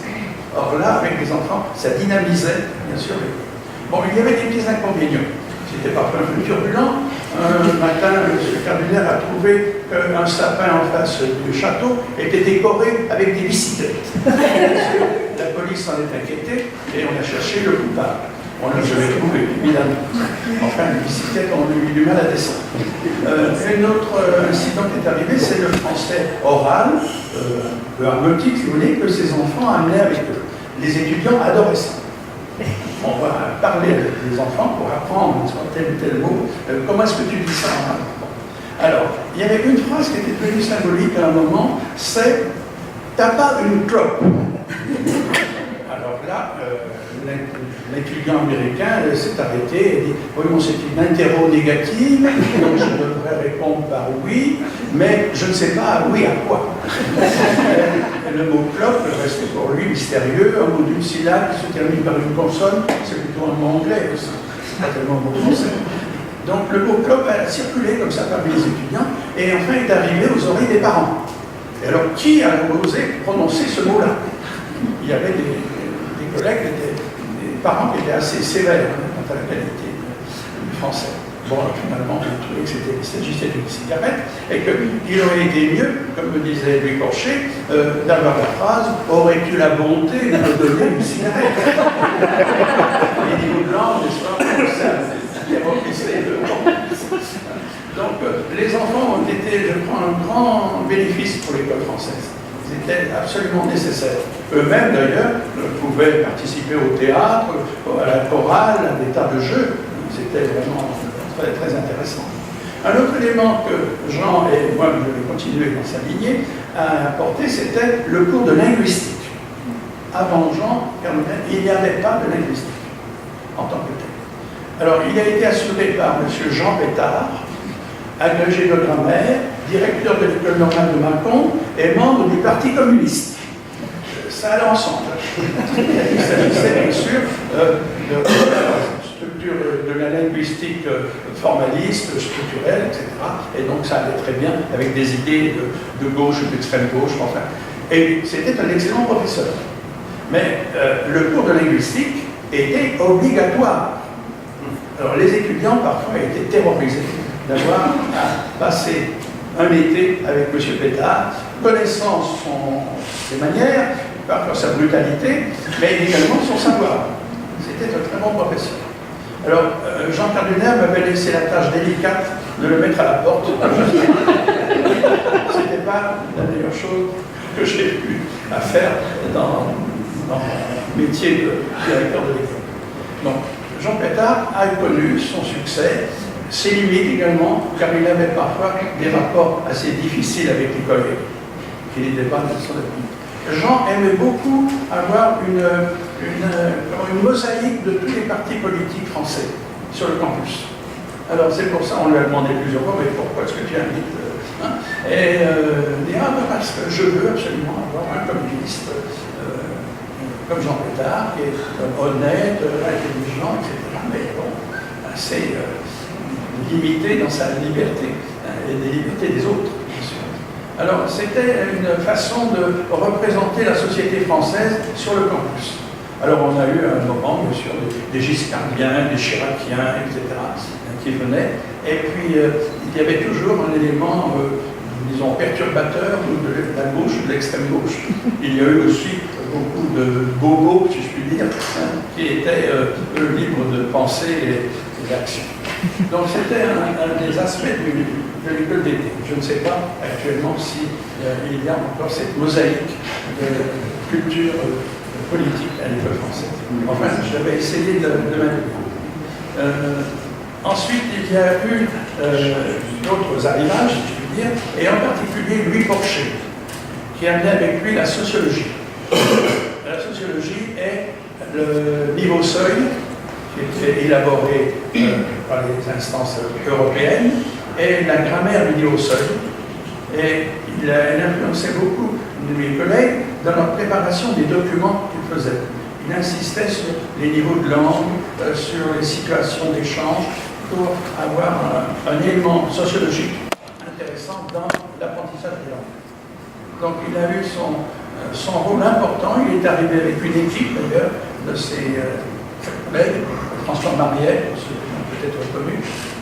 Or là, avec les enfants, ça dynamisait, bien sûr, l'école. Bon, il y avait des petits inconvénients. C'était parfois un peu turbulent. Un matin, M. Cardunet a trouvé qu'un sapin en face du château était décoré avec des bicyclettes. La police s'en est inquiétée et on a cherché le coupable. On l'a jamais trouvé, évidemment. Enfin, les bicyclettes ont eu du mal à descendre. Un autre incident qui est arrivé, c'est le français oral, un peu argotique, si vous voulez, que ces enfants amenaient avec eux. Les étudiants adoraient ça. On va parler avec les enfants pour apprendre tel ou tel mot. Comment est-ce que tu dis ça en allemand? Alors, il y avait une phrase qui était devenue symbolique à un moment, c'est « t'as pas une clope ». Alors là, l'étudiant américain s'est arrêté et dit « oui, bon, c'est une interro négative, donc je devrais répondre par oui, mais je ne sais pas oui à quoi ». Le mot clope reste pour lui mystérieux, un mot d'une syllabe qui se termine par une consonne, c'est plutôt un mot anglais, c'est pas tellement un mot français. Donc le mot clope a circulé comme ça parmi les étudiants, et enfin est arrivé aux oreilles des parents. Et alors, qui a osé prononcer ce mot-là? Il y avait des collègues, des parents qui étaient assez sévères quant à la qualité du français. Bon, finalement, on a trouvé que il s'agissait d'une cigarette et qu'il aurait été mieux, comme me disait Louis Porcher, d'avoir la phrase « Aurais-tu la bonté de me donner une cigarette ?» Les niveaux de langue, n'est-ce pas, ça remplissait le temps. Donc, les enfants ont été, je crois, un grand bénéfice pour l'école française. Ils étaient absolument nécessaires. Eux-mêmes, d'ailleurs, pouvaient participer au théâtre, à la chorale, à des tas de jeux. C'était vraiment très intéressant. Un autre élément que Jean et moi, je vais continuer dans sa lignée, à apporter, c'était le cours de linguistique. Avant Jean Cardunet, il n'y avait pas de linguistique en tant que tel. Alors, il a été assuré par M. Jean Pétard, agrégé de grammaire, directeur de l'école normale de Mâcon et membre du Parti communiste. Ça allait ensemble. Il s'agissait bien sûr de structure de la linguistique formaliste, structurelle, etc. Et donc ça allait très bien avec des idées de gauche ou d'extrême gauche, enfin. Et c'était un excellent professeur. Mais le cours de linguistique était obligatoire. Alors les étudiants parfois étaient terrorisés d'avoir à passer un été avec M. Pétard, connaissant ses manières, parfois sa brutalité, mais également son savoir. C'était un très bon professeur. Alors, Jean Cardunet m'avait laissé la tâche délicate de le mettre à la porte. Ce n'était pas la meilleure chose que j'ai eu à faire dans mon métier de directeur de l'école. Donc, Jean Pétard a connu son succès, ses limites également, car il avait parfois des rapports assez difficiles avec les collègues, qui n'étaient pas de son avis. Jean aimait beaucoup avoir une mosaïque de tous les partis politiques français sur le campus. Alors c'est pour ça qu'on lui a demandé plusieurs fois, mais pourquoi est-ce que tu invites Et il dit, parce que je veux absolument avoir un communiste comme Jean Pétard, qui est honnête, intelligent, etc. Mais bon, assez limité dans sa liberté et des libertés des autres, bien sûr. Alors, c'était une façon de représenter la société française sur le campus. Alors, on a eu à un moment, bien sûr, des Giscardiens, des Chiraciens, etc., qui venaient. Et puis, il y avait toujours un élément disons, perturbateurs ou de la gauche ou de l'extrême gauche. Il y a eu aussi beaucoup de bobos, si je puis dire, qui étaient eux, libres de pensée et d'action. Donc c'était un des aspects de l'école d'été. Je ne sais pas actuellement si il y a encore cette mosaïque de culture politique à l'école française. Enfin, j'avais essayé de maintenir. Ensuite, il y a eu d'autres arrivages, si je puis dire, et en particulier Louis Porcher, qui amenait avec lui la sociologie. La sociologie est le niveau seuil, qui était élaboré par les instances européennes, et la grammaire du niveau seuil. Et il influençait beaucoup de mes collègues dans la préparation des documents qu'ils faisaient. Il insistait sur les niveaux de langue, sur les situations d'échange, pour avoir un élément sociologique intéressant dans l'apprentissage des langues. Donc il a eu son rôle important. Il est arrivé avec une équipe d'ailleurs de ses collègues, François Mariette, pour ceux qui l'ont peut-être reconnu,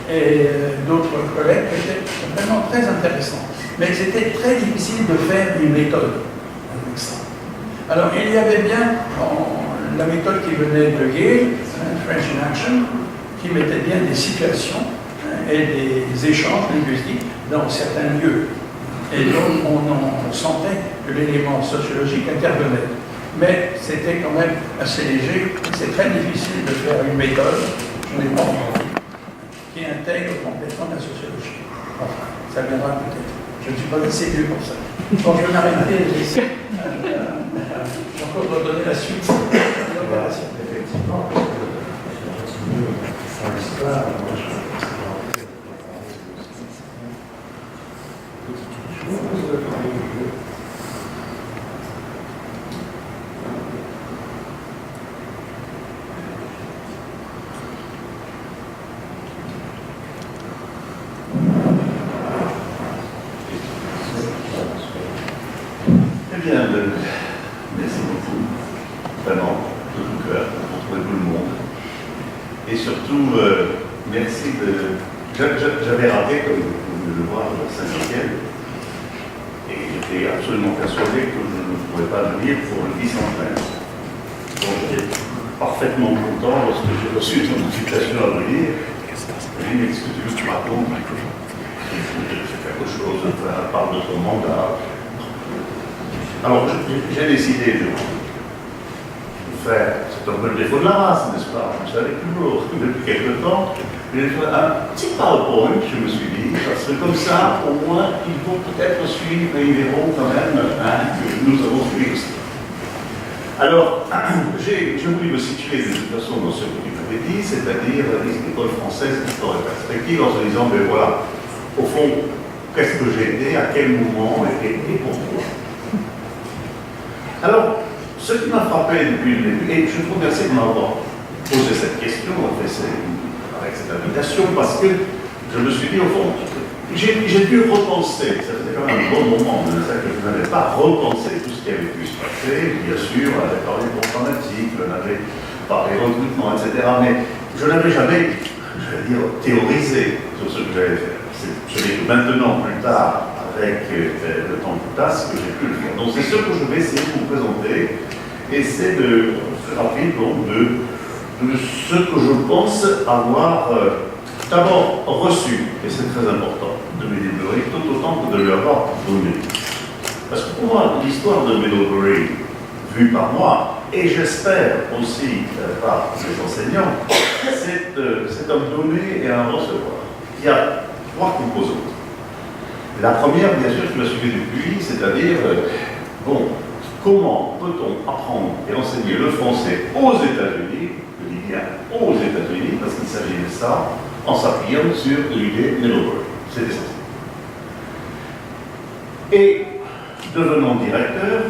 et d'autres collègues qui étaient vraiment très intéressants. Mais c'était très difficile de faire une méthode avec ça. Alors il y avait bien la méthode qui venait de Yale, French in Action, qui mettait bien des situations et des échanges linguistiques dans certains lieux. Et donc on sentait que l'élément sociologique intervenait. Mais c'était quand même assez léger. C'est très difficile de faire une méthode, je n'ai pas entendu, qui intègre complètement la sociologie. Enfin, ça viendra peut-être. Je ne suis pas assez vieux pour ça. Bon, je vais m'arrêter et laisser encore redonner la suite de l'opération. Effectivement, Eh bien, merci beaucoup, vraiment, de tout cœur, pour trouver tout le monde. Et surtout, merci de... J'avais raté, comme vous pouvez le voir, Saint-Étienne, et j'étais absolument persuadé que je ne pourrais pas venir pour le 10-15. Donc j'étais parfaitement content lorsque j'ai reçu ton invitation à venir. J'ai dit, est-ce que tu veux que je raconte quelque chose, enfin, parle de ton mandat. Alors j'ai décidé de faire, c'est un peu le défaut de la race, n'est-ce pas? Vous savez toujours, depuis quelque temps, j'ai fait un petit PowerPoint, je me suis dit, parce que comme ça, au moins, ils vont peut-être suivre et ils verront quand même que nous avons suivi aussi. Alors, j'ai voulu me situer de toute façon dans ce que tu m'avais dit, c'est-à-dire l'école française, histoire et perspective, en se disant, ben voilà, au fond, qu'est-ce que j'ai été, à quel moment et pourquoi. Alors, ce qui m'a frappé depuis le début, et je vous remercie de m'avoir posé cette question, en fait, avec cette invitation, parce que je me suis dit, au fond, j'ai dû repenser, ça faisait quand même un bon moment, mais ça que je n'avais pas repensé tout ce qui avait pu se passer. Bien sûr, on avait parlé de programmatique, on avait parlé de recrutement, etc., mais je n'avais jamais, je vais dire, théorisé sur ce que j'allais faire. Ce n'est que maintenant, plus tard, avec le temps qui passe, que j'ai pu le faire. Donc c'est ce que je vais essayer de vous présenter, et c'est rapide donc de ce que je pense avoir d'abord reçu, et c'est très important, de Middlebury, tout autant que de lui avoir donné. Parce que pour moi, l'histoire de Middlebury, vue par moi, et j'espère aussi par les enseignants, c'est un donner et un recevoir. Il y a trois composantes. La première, bien sûr, je l'ai suivie depuis, c'est-à-dire, comment peut-on apprendre et enseigner le français aux États-Unis, je dis bien aux États-Unis, parce qu'il s'agit de ça, en s'appuyant sur l'idée Middlebury. C'est essentiel. Et devenant directeur,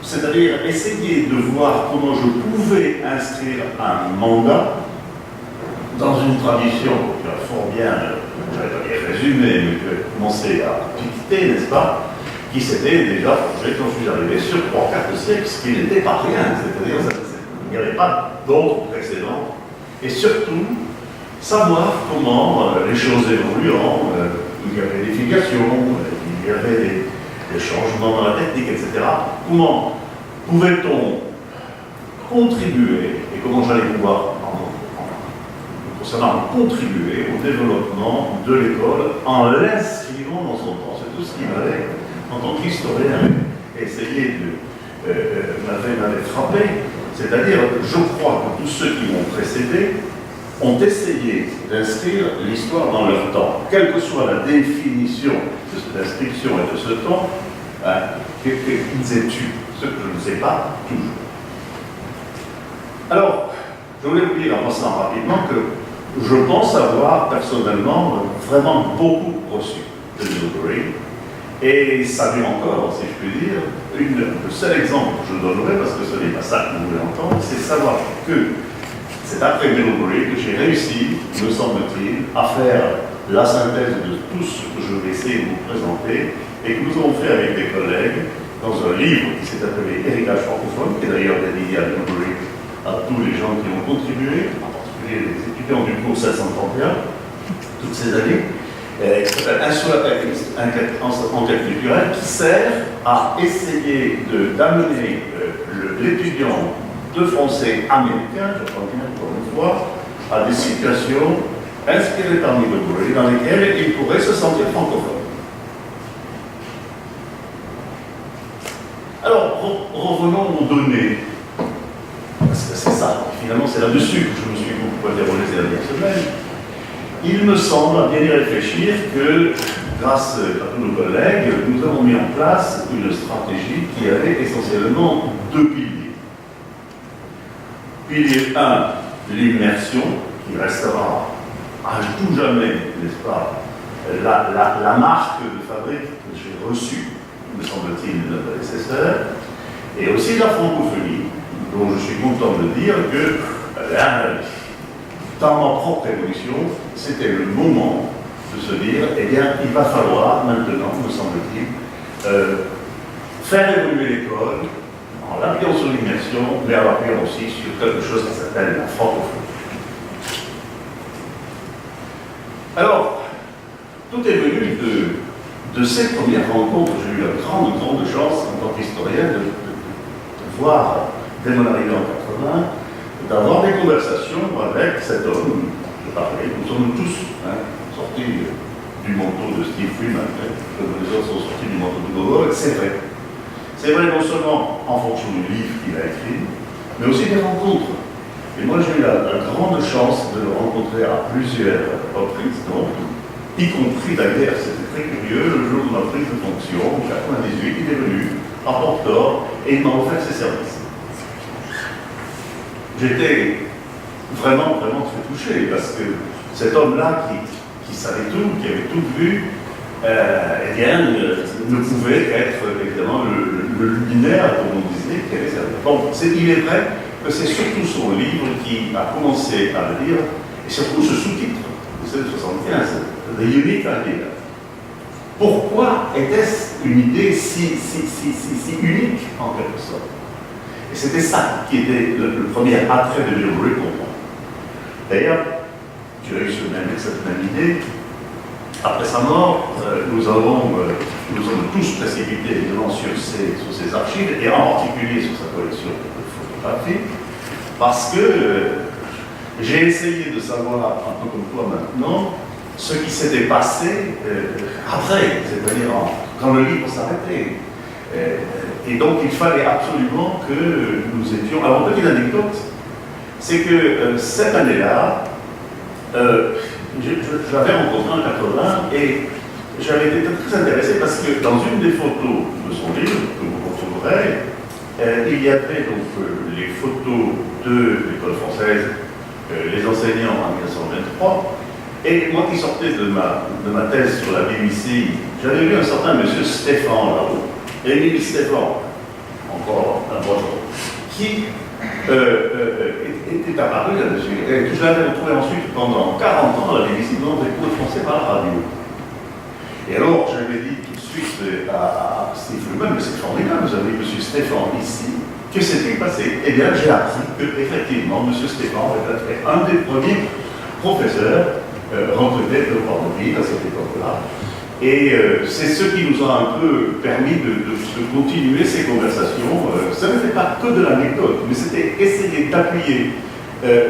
c'est-à-dire essayer de voir comment je pouvais inscrire un mandat dans une tradition qui a fort bien, je vais pas dire résumé, mais qui a commencé à piqueter, n'est-ce pas, qui s'était déjà forgé quand je suis arrivé sur 3-4 siècles, ce qui n'était pas rien, c'est-à-dire il n'y avait pas d'autres précédents, et surtout savoir comment les choses évoluant, il y avait l'éducation, il il y avait des changements dans la technique, etc. Comment pouvait-on contribuer, et comment j'allais pouvoir, concernant contribuer au développement de l'école en l'inscrivant dans son temps. C'est tout ce qui m'avait, en tant qu'historien, essayé m'avait frappé. C'est-à-dire, je crois que tous ceux qui m'ont précédé ont essayé d'inscrire l'histoire dans leur temps. Quelle que soit la définition de cette inscription et de ce temps, qu'ils aient eu, ce que je ne sais pas toujours. Alors, je voulais vous dire en passant rapidement que je pense avoir personnellement vraiment beaucoup reçu de Middlebury. Et ça dure encore, si je puis dire. Le seul exemple que je donnerai, parce que ce n'est pas ça que vous voulez entendre, c'est savoir que c'est après Middlebury que j'ai réussi, me semble-t-il, à faire la synthèse de tout ce que je vais essayer de vous présenter et que nous avons fait avec des collègues dans un livre qui s'est appelé Héritage francophone, qui est d'ailleurs dédié à Middlebury, à tous les gens qui ont contribué, en particulier les étudiants du cours 731, toutes ces années. Qui s'appelle enquête culturelle, qui sert à essayer d'amener l'étudiant de français américain, je crois bien encore une fois, à des situations inspirées par Middlebury, dans lesquelles il pourrait se sentir francophone. Alors, revenons aux données, parce que c'est ça, finalement c'est là-dessus que je me suis beaucoup interrogé ces dernières semaines. Il me semble, à bien y réfléchir, que grâce à tous nos collègues, nous avons mis en place une stratégie qui avait essentiellement deux piliers. Pilier 1, l'immersion, qui restera à tout jamais, n'est-ce pas, la marque de fabrique que j'ai reçue, me semble-t-il, de notre prédécesseur, et aussi la francophonie, dont je suis content de dire que dans ma propre évolution, c'était le moment de se dire, eh bien, il va falloir maintenant, me semble-t-il, faire évoluer l'école en l'appuyant sur l'immersion, mais en l'appuyant aussi sur quelque chose qui s'appelle la francophonie. Alors, tout est venu de ces premières rencontres. J'ai eu la grande chance, en tant qu'historien, de voir, dès mon arrivée en 80, d'avoir des conversations avec cet homme, je parlais, nous sommes tous sortis du manteau de Steve Freeman, comme les autres sont sortis du manteau de Gogol, c'est vrai. C'est vrai non seulement en fonction du livre qu'il a écrit, mais aussi des rencontres. Et moi j'ai eu la grande chance de le rencontrer à plusieurs reprises, donc, y compris d'ailleurs, c'était très curieux, le jour de ma prise de fonction, en 98, il est venu à Port-Thor et il m'a offert ses services. J'étais vraiment très touché parce que cet homme-là qui savait tout, qui avait tout vu, eh bien, ne pouvait être évidemment le luminaire, comme on disait, qui avait servi. Bon, il est vrai que c'est surtout son livre qui a commencé à le dire, et surtout ce sous-titre, c'est de 75, The Unique Idea. Pourquoi était-ce une idée si unique, en quelque sorte? Et c'était ça qui était le premier attrait de Middlebury pour moi. D'ailleurs, tu as eu cette même idée. Après sa mort, nous sommes tous précipités évidemment sur ses archives, et en particulier sur sa collection de photographies, parce que j'ai essayé de savoir, un peu comme toi maintenant, ce qui s'était passé après, c'est-à-dire quand le livre s'arrêtait. Et donc il fallait absolument que nous étions... Alors, petite anecdote, c'est que cette année-là, je l'avais rencontré en 80 et j'avais été très intéressé parce que dans une des photos de son livre, que vous retrouverez, il y avait donc les photos de l'école française, les enseignants en 1923, et moi qui sortais de ma thèse sur la BBC, j'avais vu un certain monsieur Stéphane là-haut, Émile Stéphane, encore un bonjour, qui était apparu là-dessus, et que je l'avais retrouvé ensuite pendant 40 ans à la BBC, dans des cours de français par la radio. Et alors, j'avais dit tout de suite à Steve Freeman, mais c'est formidable, vous avez M. Stéphane ici, que s'est-il passé? Eh bien, j'ai appris qu'effectivement, M. Stéphane était un des premiers professeurs recrutés de Port-de-Ville à cette époque-là, Et c'est ce qui nous a un peu permis de continuer ces conversations. Ça n'était pas que de l'anecdote, mais c'était essayer d'appuyer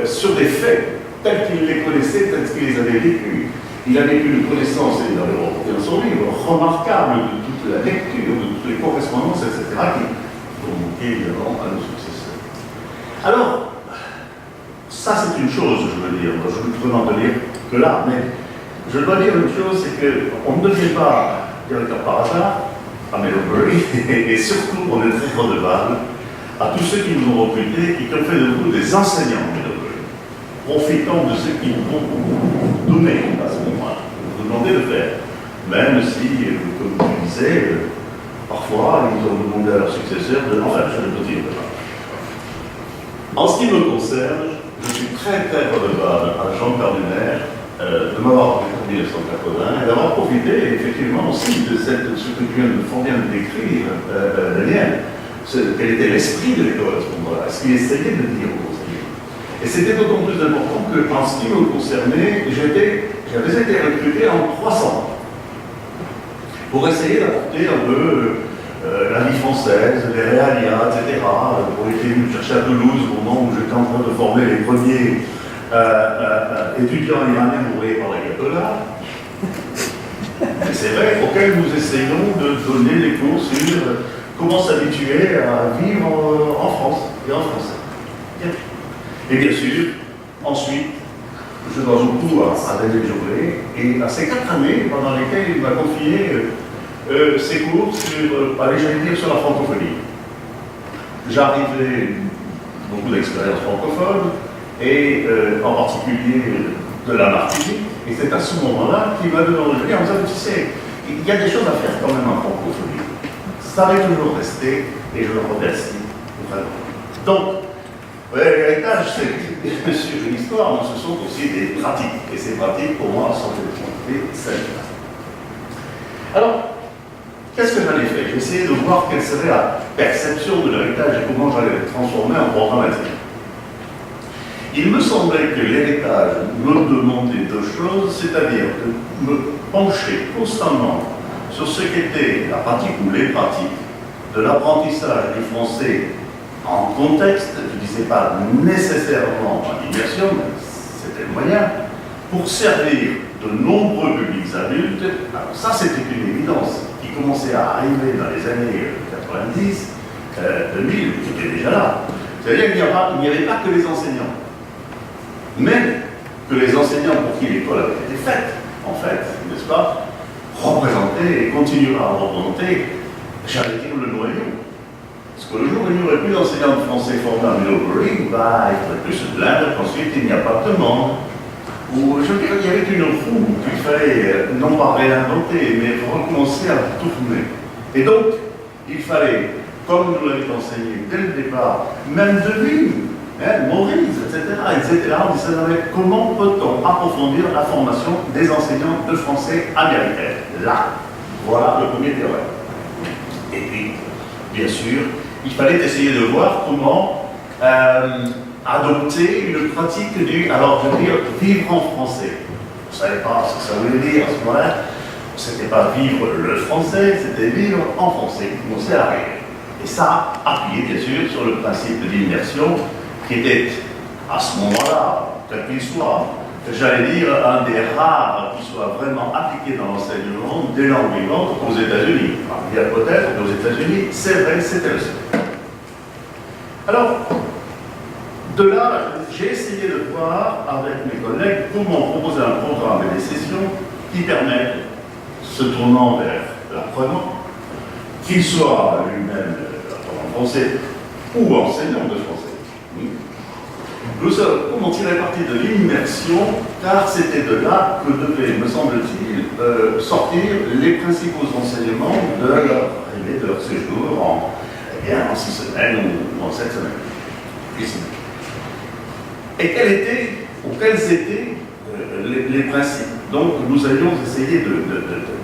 sur des faits tels qu'il les connaissait, tels qu'il les avait vécus. Il a vécu une connaissance, et dans son livre, remarquable de toute la lecture, de toutes les correspondances, etc., qui ont manqué évidemment à nos successeurs. Alors, ça c'est une chose, je veux dire, je ne peux vraiment te dire que là, mais je dois dire une chose, c'est qu'on ne devient pas directeur par hasard à Middlebury, et surtout on est très redevable à tous ceux qui nous ont recrutés et qui ont fait de vous des enseignants à Middlebury, profitant de ce qu'ils vous ont donné à ce moment-là, vous demandez de faire, même si, comme je disais, parfois ils ont demandé à leurs successeurs de enfin, je ne peux dire pas. En ce qui me concerne, je suis très très redevable à Jean Carduner de m'avoir rencontré en 1980 et d'avoir profité effectivement aussi de ce que tu viens de fort bien décrire, Daniel, quel était l'esprit de l'école à ce moment-là, ce qu'il essayait de dire aux enseignants. Et c'était d'autant plus important qu'en ce qui me concernait, j'avais été recruté en 300 pour essayer d'apporter un peu la vie française, les réalias, etc. Pour essayer de chercher à Toulouse au moment où j'étais en train de former les premiers étudiants iraniens mourir par l'ayatollah. Et c'est vrai, auquel nous essayons de donner des cours sur comment s'habituer à vivre en France et en français. Et bien sûr, ensuite, je dois beaucoup à Daniel Jouré et à ces 4 années pendant lesquelles il m'a confié ses cours sur, j'allais dire, sur la francophonie. J'arrivais beaucoup d'expériences francophones et en particulier de la Martinique. Et c'est à ce moment-là qu'il m'a donné envie en disant, tu sais, il y a des choses à faire quand même en francophonie. Ça va toujours rester et je le remercie vraiment. Donc, l'héritage, c'est bien sûr une histoire, mais ce sont aussi des pratiques. Et ces pratiques, pour moi, sont des salutaires. Alors, qu'est-ce que j'en ai fait? J'ai essayé de voir quelle serait la perception de l'héritage et comment j'allais le transformer en programmatique. Il me semblait que l'héritage me demandait 2 choses, c'est-à-dire de me pencher constamment sur ce qu'était la pratique ou les pratiques de l'apprentissage du français en contexte, je ne disais pas nécessairement en immersion, mais c'était le moyen, pour servir de nombreux publics adultes. Alors ça, c'était une évidence qui commençait à arriver dans les années 90, 2000, qui était déjà là. C'est-à-dire qu'il n'y avait pas que les enseignants, mais que les enseignants pour qui l'école avait été faite, en fait, n'est-ce pas, représentaient et continuera à représenter, j'allais dire, le noyau. Parce que le jour où il n'y aurait plus d'enseignants de français formés à Middlebury, il faudrait plus se plaindre qu'ensuite il n'y a pas de demande. Ou, je veux dire, il y avait une roue qu'il fallait non pas réinventer, mais recommencer à tourner. Et donc, il fallait, comme nous l'avait enseigné dès le départ, même Devine, Maurice, etc., on disait comment peut-on approfondir la formation des enseignants de français américains. Là, voilà le premier théorème. Et puis, bien sûr, il fallait essayer de voir comment adopter une pratique du, alors je veux dire, vivre en français. On ne savait pas ce que ça voulait dire à ce moment-là. C'était pas vivre le français, c'était vivre en français. On s'est arrêté. Et ça, appuyé bien sûr sur le principe de l'immersion, qui était à ce moment-là, quel qu'il soit, j'allais dire, un des rares qui soit vraiment appliqué dans l'enseignement des langues vivantes aux États-Unis. Il y a peut-être aux États-Unis, c'est vrai, c'était le seul. Alors, de là, j'ai essayé de voir avec mes collègues comment proposer un programme et des sessions qui permettent, se tournant vers l'apprenant, qu'il soit lui-même apprenant français ou enseignant de français. Comment tirer parti de l'immersion, car c'était de là que devaient, me semble-t-il, sortir les principaux enseignements de leur séjour en 6 semaines ou en 7 semaines. Et quels étaient les principes? Donc nous allions essayer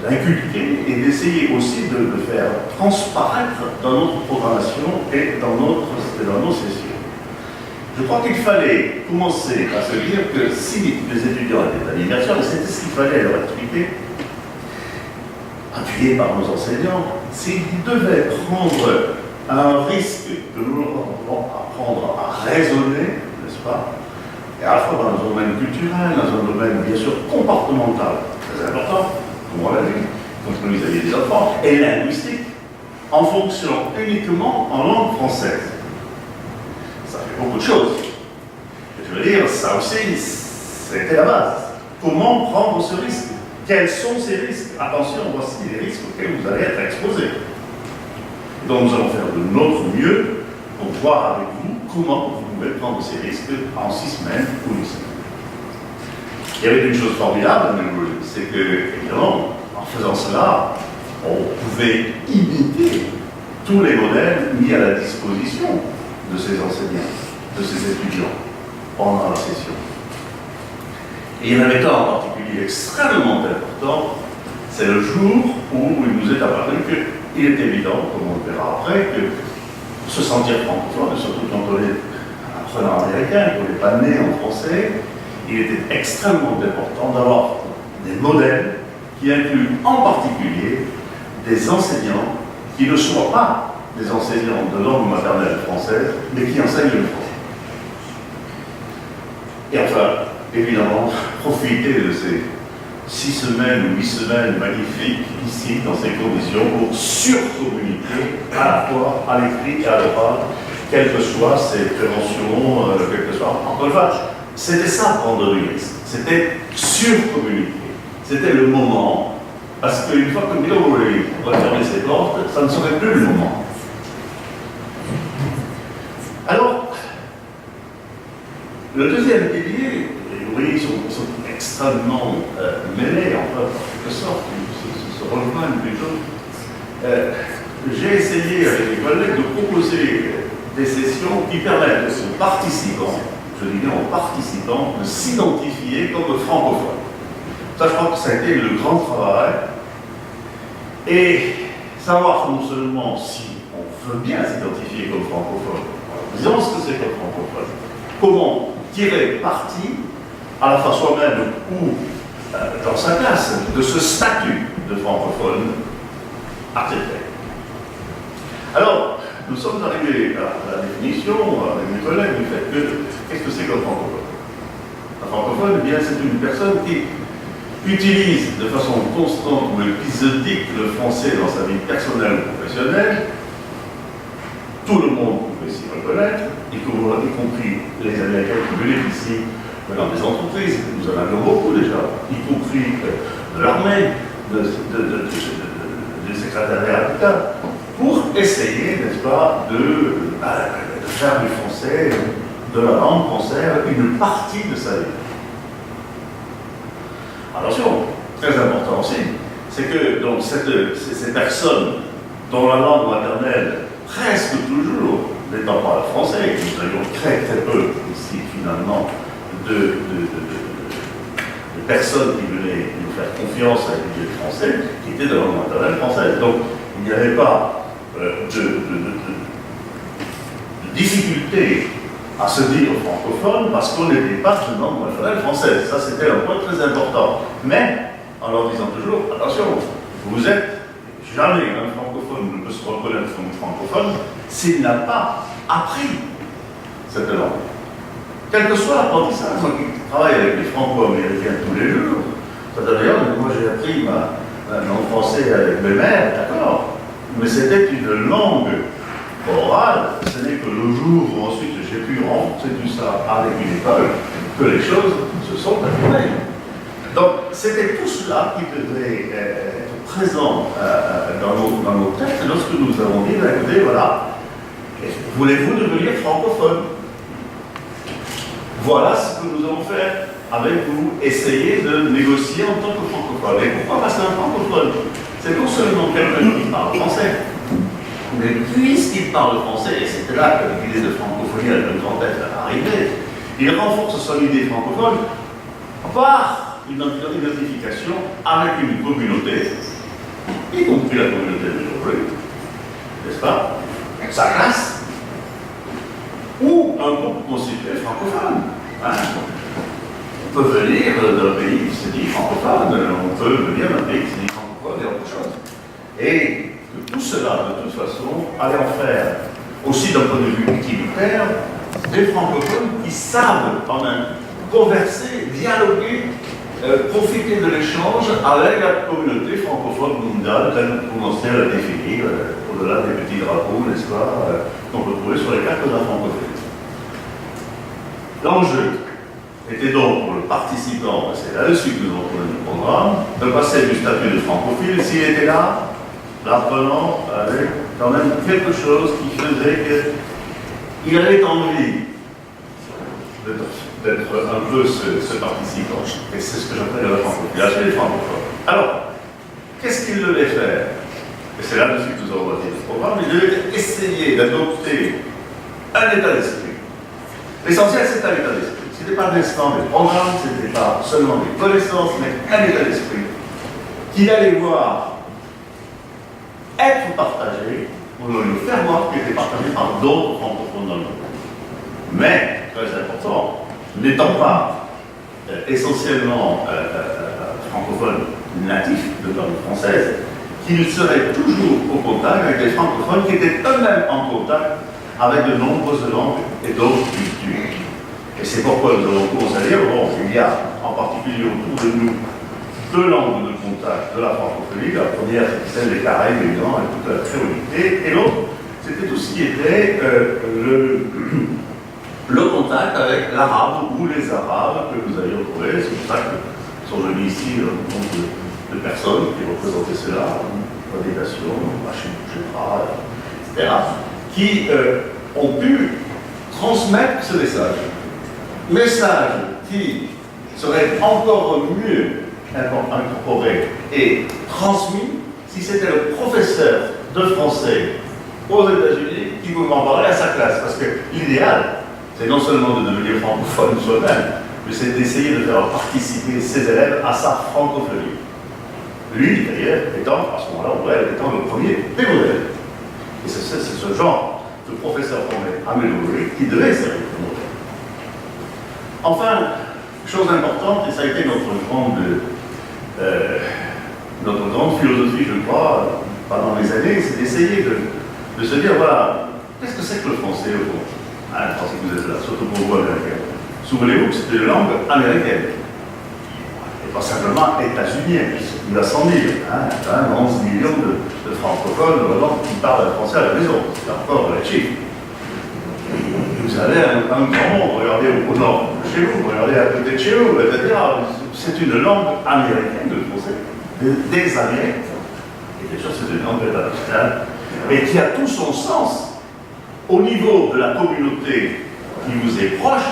d'inculquer et d'essayer aussi de faire transparaître dans notre programmation et dans nos sessions. Je crois qu'il fallait commencer à se dire que si les étudiants étaient à l'immersion, et c'était ce qu'il fallait leur expliquer, appuyé par nos enseignants, s'ils devaient prendre un risque que nous devons apprendre à raisonner, n'est-ce pas, et à la fois dans un domaine culturel, dans un domaine bien sûr comportemental, très important, comme on l'a vu, quand vous aviez des enfants, et linguistique, en fonction uniquement en langue française. Ça fait beaucoup de choses. Je veux dire, ça aussi, c'était la base. Comment prendre ce risque? Quels sont ces risques? Attention, voici les risques auxquels vous allez être exposés. Donc nous allons faire de notre mieux pour voir avec vous comment vous pouvez prendre ces risques en 6 semaines ou 8 semaines. Il y avait une chose formidable, c'est que, évidemment, en faisant cela, on pouvait imiter tous les modèles mis à la disposition de ces enseignants, de ces étudiants, pendant la session. Et il y en avait un en particulier extrêmement important, c'est le jour où il nous est apparu qu'il est évident, comme on le verra après, que se sentir francophone, surtout quand on est apprenant américain, qu'on n'est pas né en français, il était extrêmement important d'avoir des modèles qui incluent en particulier des enseignants qui ne soient pas des enseignants de langue maternelle française, mais qui enseignent le français. Et enfin, évidemment, profiter de ces 6 semaines ou 8 semaines magnifiques ici, dans ces conditions, pour surcommuniquer à la fois à l'écrit et à l'oral, quelles que soient ces préventions, quelles que soient. Encore une fois, c'était ça prendre le risque, c'était surcommuniquer. C'était le moment, parce qu'une fois que Milo va fermer ses portes, ça ne serait plus le moment. Alors, le deuxième pilier, vous voyez, ils sont extrêmement mêlés, enfin, en quelque sorte, ils se rejoignent plutôt. J'ai essayé avec mes collègues de proposer des sessions qui permettent aux participants, je dis bien aux participants, de s'identifier comme francophones. Ça, je crois que ça a été le grand travail. Et savoir non seulement si on veut bien s'identifier comme francophone, en disant ce que c'est comme francophone, comment tirer parti, à la fois soi-même ou dans sa classe, de ce statut de francophone accepté. Alors, nous sommes arrivés à la définition, avec mes collègues, du fait que, qu'est-ce que c'est qu'un francophone? Un francophone, eh bien, c'est une personne qui utilise de façon constante ou épisodique le français dans sa vie personnelle ou professionnelle. Tout le monde peut s'y reconnaître, y compris les Américains qui bénéficient dans des entreprises, nous en avons beaucoup déjà, y compris de l'armée, du secrétariat d'État, pour essayer, n'est-ce pas, de faire du français, de la langue française, une partie de sa vie. Attention, très important aussi, c'est que donc, ces personnes dont la langue maternelle, presque toujours, n'étant pas le français, et nous avions très très peu ici finalement de personnes qui venaient nous faire confiance à l'étudier le français, qui étaient de langue maternelle française. Donc il n'y avait pas de difficulté à se dire francophone parce qu'on n'était pas de langue maternelle française. Ça, c'était un point très important. Mais, en leur disant toujours, attention, vous êtes jamais un francophone ne peut se reconnaître comme francophone s'il n'a pas appris cette langue. Quel que soit l'apprentissage, moi qui travaille avec les franco-américains tous les jours, c'est-à-dire, moi j'ai appris ma langue française avec mes mères, d'accord, mais c'était une langue orale, ce n'est que le jour où ensuite j'ai pu rencontrer tout ça avec une école, que les choses se sont affirmées. Donc c'était tout cela qui devait être présent dans nos textes lorsque nous avons dit, écoutez, voilà, voulez-vous devenir francophone? Voilà ce que nous allons faire avec vous, essayer de négocier en tant que francophone. Et pourquoi? Parce qu'un francophone, c'est non seulement quelqu'un qui parle français, mais puisqu'il parle français, et c'est là que l'idée de francophonie a le grand être arrivé, il renforce son idée francophone par une identification avec une communauté, y compris la communauté de l'aujourd'hui, n'est-ce pas? Sa classe, ou un groupe constitué francophone. Hein? On peut venir d'un pays qui se dit francophone, on peut venir d'un pays qui se dit francophone et autre chose. Et que tout cela, de toute façon, allait en faire, aussi d'un point de vue utilitaire, des francophones qui savent quand même converser, dialoguer, profiter de l'échange avec la communauté francophone mondiale telle que commençait à la définir, au-delà des petits drapeaux, n'est-ce pas, qu'on peut trouver sur les cartes de la francophonie. L'enjeu était donc pour le participant, c'est là-dessus que nous avons trouvé le programme, de passer du statut de francophile. S'il était là, l'apprenant avait quand même quelque chose qui faisait qu'il avait envie d'être un peu ce participant. Et c'est ce que j'appelle la francophile, les francophones. Alors, qu'est-ce qu'il devait faire? Et c'est là-dessus que nous avons bâti le programme. Il devait essayer d'adopter un état d'esprit. L'essentiel, c'est un état d'esprit. Ce n'était pas l'instant des programmes, ce n'était pas seulement des connaissances, mais un état d'esprit qu'il allait voir être partagé, pour nous faire voir qu'il était partagé par d'autres francophones dans le monde. Mais, très important, n'étant pas essentiellement francophone natif de langue française, qu'il serait toujours au contact avec des francophones qui étaient eux-mêmes en contact avec de nombreuses langues et d'autres cultures. Et c'est pourquoi nous avons commencé à dire, bon, il y a en particulier autour de nous deux langues de contact de la francophonie. La première, c'était celle des Caraïbes, évidemment, avec toute la créolité, et l'autre, c'était tout ce qui était le contact avec l'arabe ou les arabes que nous avions trouvé. C'est pour ça que sont venus ici un nombre de personnes qui représentaient cela, la délégation, Rachid Bouchera, etc., qui ont pu transmettre ce message. Message qui serait encore mieux incorporé et transmis si c'était le professeur de français aux États-Unis qui vous en parlait à sa classe. Parce que l'idéal, c'est non seulement de devenir francophone soi-même, mais c'est d'essayer de faire participer ses élèves à sa francophonie. Lui, d'ailleurs, étant, à ce moment-là, étant le premier des modèles. Et c'est ce genre de professeur qu'on a amélioré qui devait servir de modèle. Enfin, chose importante, et ça a été notre grande philosophie, je crois, pendant les années, c'est d'essayer de se dire, voilà, qu'est-ce que c'est que le français au fond? Ah, je pense que vous êtes là, surtout pour vous, américains. Souvenez-vous que c'est une langue américaine. Et pas simplement états-unienne. Il y a 100 000, quand même 11 millions de francophones vraiment, qui parlent français à la maison. C'est encore les chiffres. Vous avez un grand monde, regardez au nord de chez vous, regardez à côté de chez vous, etc. C'est une langue américaine, le français, des Américains. Et bien sûr, c'est une langue internationale, mais qui a tout son sens au niveau de la communauté qui vous est proche,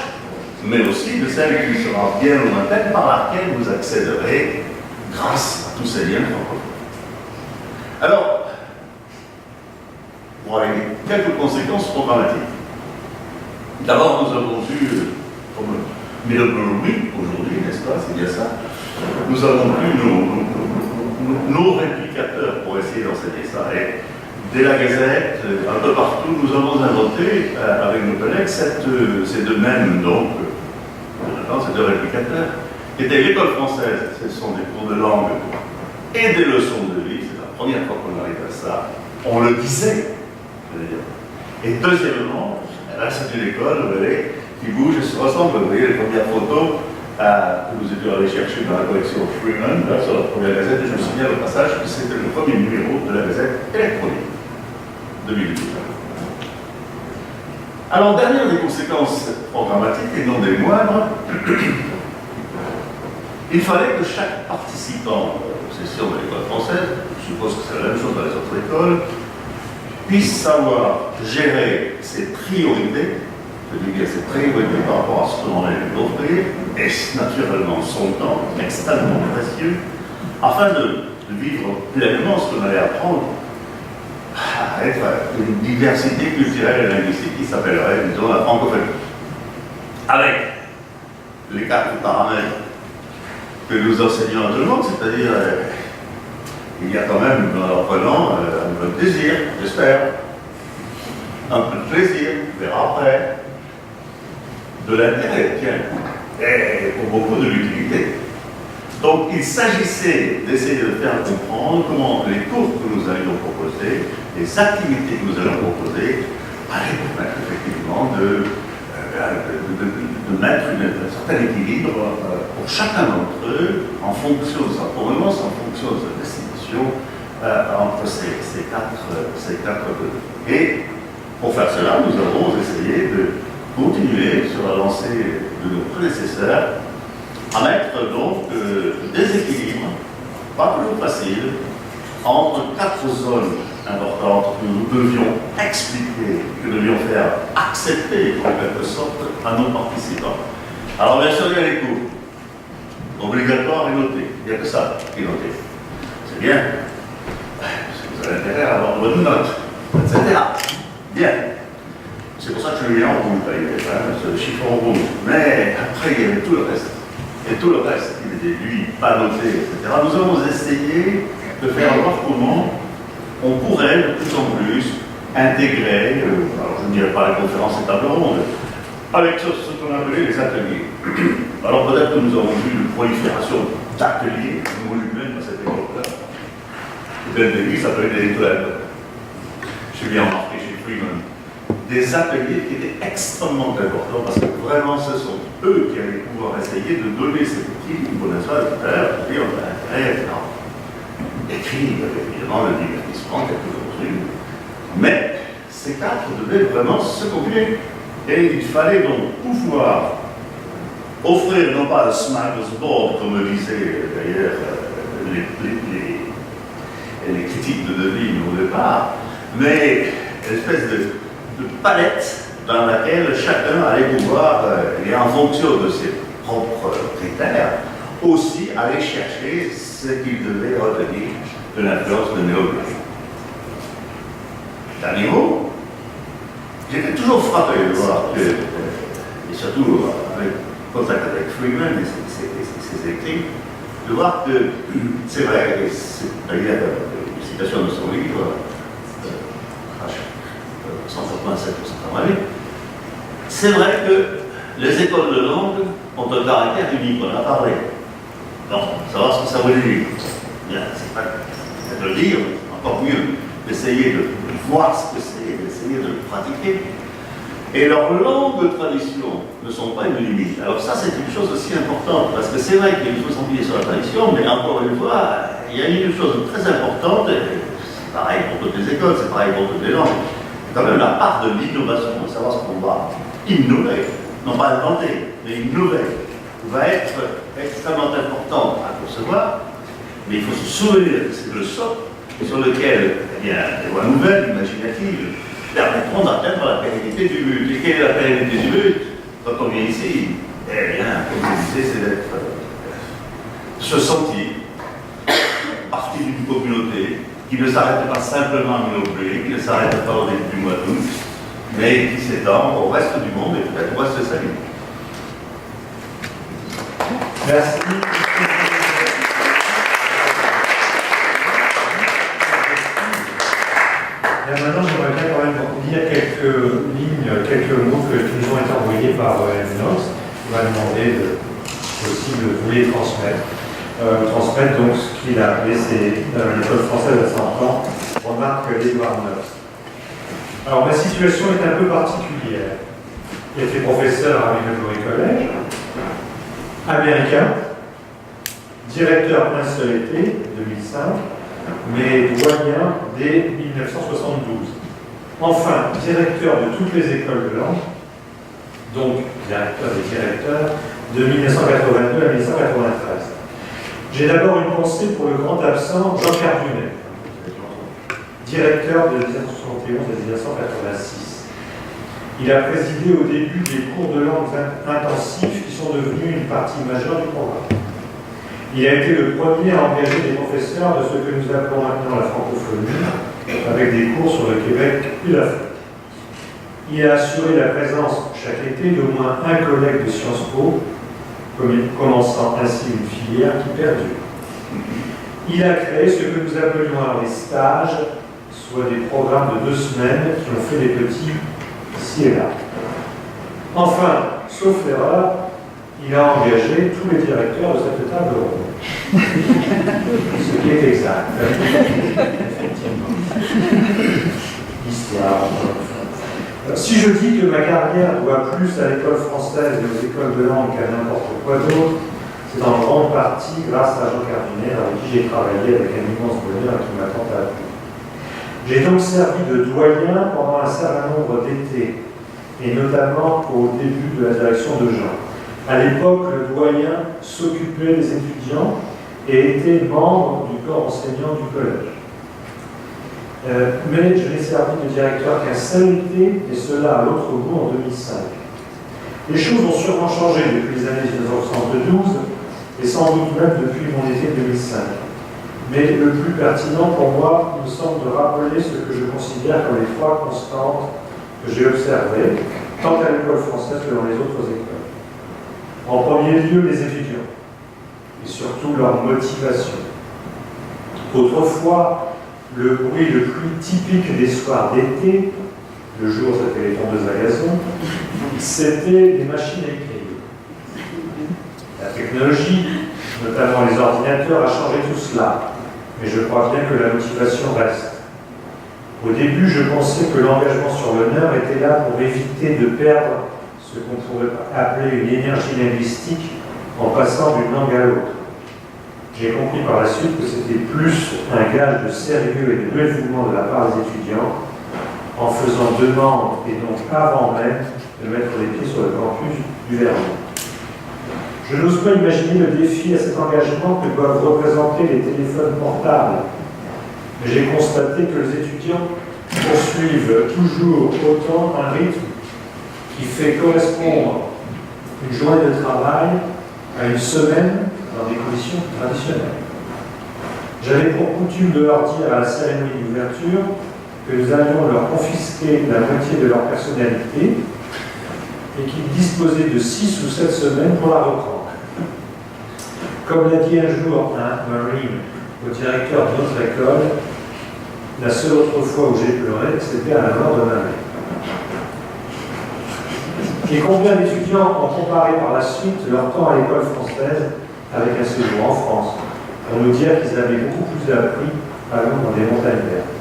mais aussi de celle qui sera bien lointaine, par laquelle vous accéderez grâce à tous ces liens francophones. Alors, voilà quelques conséquences programmatiques. D'abord, nous avons eu, comme Middlebury aujourd'hui, n'est-ce pas, c'est bien ça, nous avons eu nos réplicateurs pour essayer d'enseigner ça. Et dès la Gazette, un peu partout, nous avons inventé, avec nos collègues, ces deux mêmes, donc, ces deux réplicateurs, qui étaient l'école française, ce sont des cours de langue et des leçons de vie, c'est la première fois qu'on arrive à ça, on le disait, je veux dire. Et deuxièmement, là c'est une école, vous voyez, qui bouge et se ressemble, vous voyez les premières photos que nous étions allés chercher dans la collection Freeman, là sur la première gazette, et je me souviens au passage que c'était le premier numéro de la gazette électronique, 2012. Alors, dernière des conséquences programmatiques, et non des moindres, il fallait que chaque participant aux sessions de l'école française, je suppose que c'est la même chose dans les autres écoles, puisse savoir gérer ses priorités, je dis bien ses priorités par rapport à ce que l'on a offrir, et naturellement son temps, extrêmement précieux, afin de vivre pleinement ce qu'on allait apprendre à être une diversité culturelle et linguistique qui s'appellerait, disons, la francophonie. Avec les 4 paramètres que nous enseignons à tout le monde, c'est-à-dire, il y a quand même, dans l'apprenant, un peu de désir, j'espère, un peu de plaisir, on verra après, de l'intérêt, tiens, et pour beaucoup de l'utilité. Donc il s'agissait d'essayer de faire comprendre comment les cours que nous allions proposer, les activités que nous allions proposer, allaient permettre effectivement de mettre un certain équilibre pour chacun d'entre eux, en fonction de sa provenance, en fonction de sa destination, entre ces quatre degrés. Et pour faire cela, nous avons essayé de continuer sur la lancée de nos prédécesseurs à mettre donc des équilibres, pas toujours faciles, entre quatre zones importantes que nous devions expliquer, que nous devions faire accepter en quelque sorte à nos participants. Alors bien sûr, il y a les cours, obligatoires et notés. Il n'y a que ça qui est noté. C'est bien, parce que vous avez intérêt à avoir de bonnes notes, etc. Bien. C'est pour ça que je l'ai en rouge, ce chiffon rouge. Mais après, il y avait tout le reste. Et tout le reste, il était lui, pas noté, etc. Nous avons essayé de faire voir comment on pourrait de plus en plus intégrer, alors je ne dirais pas la conférence et table ronde, avec ce qu'on appelait les ateliers. Alors peut-être que nous avons vu une prolifération d'ateliers, monuments à cette époque-là. Peut-être des s'appelait des clubs. J'ai bien remarqué chez Freeman. Des ateliers qui étaient extrêmement importants parce que vraiment ce sont eux qui allaient pouvoir essayer de donner cet équilibre, n'est-ce pas, tout à l'heure, on a intérêt, écrire évidemment le divertissement, quelque chose. Mais ces quatre devaient vraiment se combiner. Et il fallait donc pouvoir offrir non pas un smorgasbord, comme le disaient d'ailleurs les critiques de Devine au départ, mais une espèce de palette dans laquelle chacun allait pouvoir, et en fonction de ses propres critères, aussi aller chercher ce qu'il devait retenir de l'influence de Néo-Blanc. Dernier mot, j'étais toujours frappé de voir que, et surtout avec contact avec Freeman et ses écrits, de voir que c'est vrai, et c'est d'ailleurs une citation de son livre, 187 pour certains mois, c'est vrai que les écoles de langue ont un caractère unique, on en a parlé. Donc, savoir ce que ça veut dire. Bien, c'est pas de le dire, encore mieux, d'essayer de voir ce que c'est, d'essayer de le pratiquer. Et leurs langues traditions ne sont pas une limite. Alors ça, c'est une chose aussi importante, parce que c'est vrai qu'il faut s'appuyer sur la tradition, mais encore une fois, il y a une chose très importante, et c'est pareil pour toutes les écoles, c'est pareil pour toutes les langues, quand même la part de l'innovation, de savoir ce qu'on va innover, non pas inventer, mais innover, va être extrêmement importante à concevoir, mais il faut se souvenir que c'est le socle sur lequel eh bien, des voies nouvelles, imaginatives, permettront d'atteindre la pérennité du but. Et quelle est la pérennité du but quand on vient ici? Eh bien, comme je disais, c'est d'être, se sentir partie d'une communauté qui ne s'arrête pas simplement à Minoblé, qui ne s'arrête pas au début du mois d'août, mais qui s'étend au reste du monde et peut-être au reste de sa vie. Merci. Et maintenant, j'aimerais bien quand même lire quelques lignes, quelques mots qui nous ont été envoyés par Nox, qui m'a demandé aussi de vous les transmettre. Transmettre donc ce qu'il a appelé l'école française à 100 ans, remarque Édouard Nox. Alors, ma situation est un peu particulière. J'ai été professeur à Minoblé Collège, américain, directeur un seul été, 2005, mais doyen dès 1972. Enfin, directeur de toutes les écoles de langue, donc directeur des directeurs, de 1982 à 1993. J'ai d'abord une pensée pour le grand absent Jean Cardunet, directeur de 1971 à 1986. Il a présidé au début des cours de langue intensifs qui sont devenus une partie majeure du programme. Il a été le premier à engager des professeurs de ce que nous appelons maintenant la francophonie, avec des cours sur le Québec et l'Afrique. Il a assuré la présence chaque été d'au moins un collègue de Sciences Po, commençant ainsi une filière qui perdure. Il a créé ce que nous appelions alors les stages, soit des programmes de 2 semaines qui ont fait des petits ici et là. Enfin, sauf erreur, il a engagé tous les directeurs de cette table ronde. Ce qui est exact. Effectivement. Histoire. Si je dis que ma carrière doit plus à l'école française et aux écoles de langue qu'à n'importe quoi d'autre, c'est en grande partie grâce à Jean Cardinet, avec qui j'ai travaillé avec un immense bonheur et qui m'a tant appris. J'ai donc servi de doyen pendant un certain nombre d'étés, et notamment au début de la direction de Jean. À l'époque, le doyen s'occupait des étudiants et était membre du corps enseignant du collège. Mais je n'ai servi de directeur qu'un seul été, et cela à l'autre bout en 2005. Les choses ont sûrement changé depuis les années 1972, et sans doute même depuis mon été 2005. Mais le plus pertinent pour moi me semble de rappeler ce que je considère comme les trois constantes que j'ai observées, tant à l'école française que dans les autres écoles. En premier lieu, les étudiants, et surtout leur motivation. Autrefois, le bruit le plus typique des soirs d'été, le jour c'était les tondeuses à gazon, c'était les machines à écrire. La technologie, notamment les ordinateurs, a changé tout cela, mais je crois bien que la motivation reste. Au début, je pensais que l'engagement sur l'honneur était là pour éviter de perdre ce qu'on pourrait appeler une énergie linguistique en passant d'une langue à l'autre. J'ai compris par la suite que c'était plus un gage de sérieux et de dévouement de la part des étudiants en faisant demande et donc avant même de mettre les pieds sur le campus du Vernon. Je n'ose pas imaginer le défi à cet engagement que doivent représenter les téléphones portables. Mais j'ai constaté que les étudiants poursuivent toujours autant un rythme qui fait correspondre une journée de travail à une semaine dans des conditions traditionnelles. J'avais pour coutume de leur dire à la cérémonie d'ouverture que nous allions leur confisquer la moitié de leur personnalité et qu'ils disposaient de 6 ou 7 semaines pour la reprendre. Comme l'a dit un jour un Marine au directeur de notre école, la seule autre fois où j'ai pleuré, c'était à la mort de ma mère. Et combien d'étudiants ont comparé par la suite leur temps à l'école française avec un séjour en France, pour nous dire qu'ils avaient beaucoup plus appris allant dans des montagnes vertes.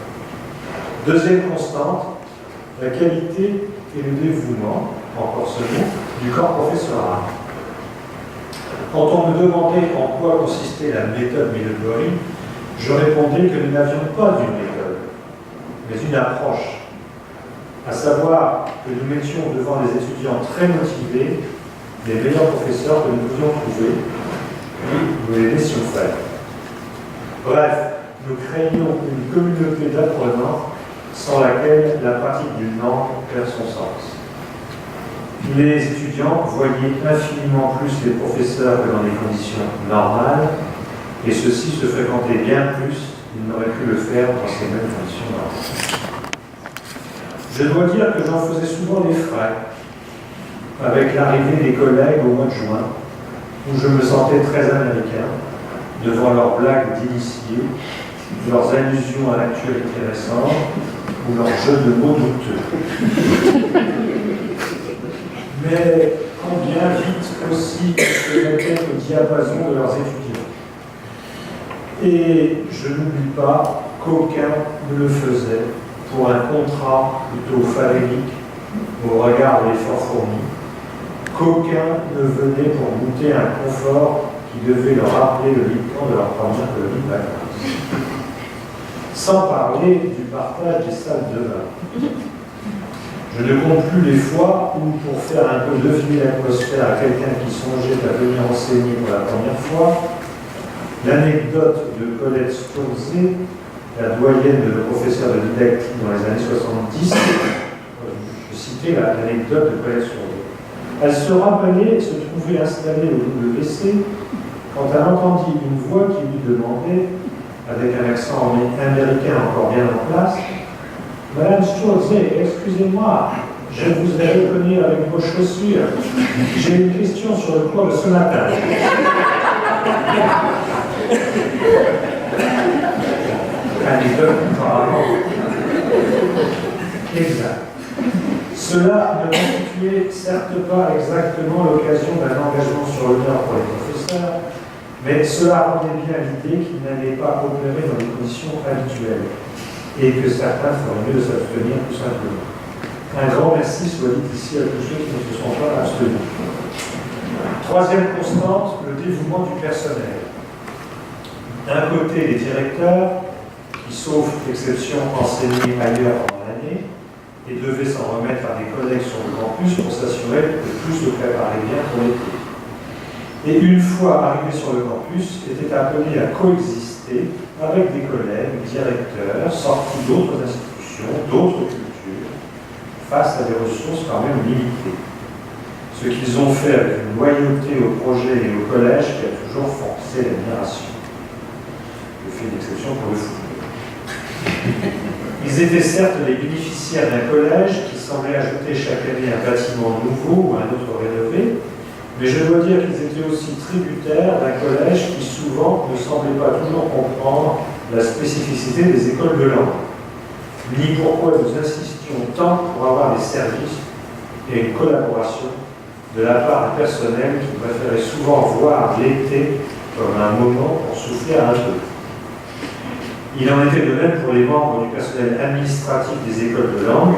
Deuxième constante, la qualité et le dévouement, encore ce mot, du corps professoral. Quand on me demandait en quoi consistait la méthode Middlebury, je répondais que nous n'avions pas d'une méthode, mais une approche, à savoir que nous mettions devant les étudiants très motivés les meilleurs professeurs que nous pouvions trouver, puis nous les laissions faire. Bref, nous créions une communauté d'apprenants sans laquelle la pratique d'une langue perd son sens. Les étudiants voyaient infiniment plus les professeurs que dans des conditions normales, et ceux-ci se fréquentaient bien plus qu'ils n'auraient pu le faire dans ces mêmes conditions normales. Je dois dire que j'en faisais souvent les frais, avec l'arrivée des collègues au mois de juin, où je me sentais très américain, devant leurs blagues d'initiés, leurs allusions à l'actualité récente, ou leurs jeux de mots douteux. Mais combien vite aussi se mettaient au diapason de leurs étudiants. Et je n'oublie pas qu'aucun ne le faisait pour un contrat plutôt phalénique au regard de l'effort fourni, qu'aucun ne venait pour goûter un confort qui devait leur rappeler le lit-camp de leur première colonie de vacances. Sans parler du partage des salles de bain. Je ne compte plus les fois où, pour faire un peu deviner l'atmosphère à quelqu'un qui songeait à venir enseigner pour la première fois, l'anecdote de Colette Sturze, la doyenne de nos professeurs de didactique dans les années 70, je citais l'anecdote de Colette Sturze. Elle se rappelait se trouver installée au WC quand elle entendit une voix qui lui demandait, avec un accent américain encore bien en place, « Madame Sturze, excusez-moi, je vous ai reconnu avec vos chaussures. J'ai une question sur le cours de ce matin. » Anecdote apparemment exact. Cela ne constituait certes pas exactement l'occasion d'un engagement sur le terrain pour les professeurs, mais cela rendait bien l'idée qu'ils n'allaient pas opérer dans les conditions habituelles et que certains feraient mieux de s'abstenir tout simplement. Un grand merci soit dit ici à tous ceux qui ne se sont pas abstenus. Troisième constante, le dévouement du personnel. D'un côté, les directeurs, qui, sauf exception, enseignaient ailleurs pendant l'année et devaient s'en remettre à des collègues sur le campus pour s'assurer que tout se préparait bien pour l'été. Et une fois arrivés sur le campus, étaient appelés à coexister avec des collègues, directeurs, sortis d'autres institutions, d'autres cultures, face à des ressources quand même limitées. Ce qu'ils ont fait avec une loyauté au projet et au collège qui a toujours forcé l'admiration. Je fais une exception pour le football. Ils étaient certes les bénéficiaires d'un collège qui semblait ajouter chaque année un bâtiment nouveau ou un autre rénové, mais je dois dire qu'ils étaient aussi tributaires d'un collège qui souvent ne semblait pas toujours comprendre la spécificité des écoles de langue, ni pourquoi nous insistions tant pour avoir des services et une collaboration de la part d'un personnel qui préférait souvent voir l'été comme un moment pour souffler un peu. Il en était de même pour les membres du personnel administratif des écoles de langue,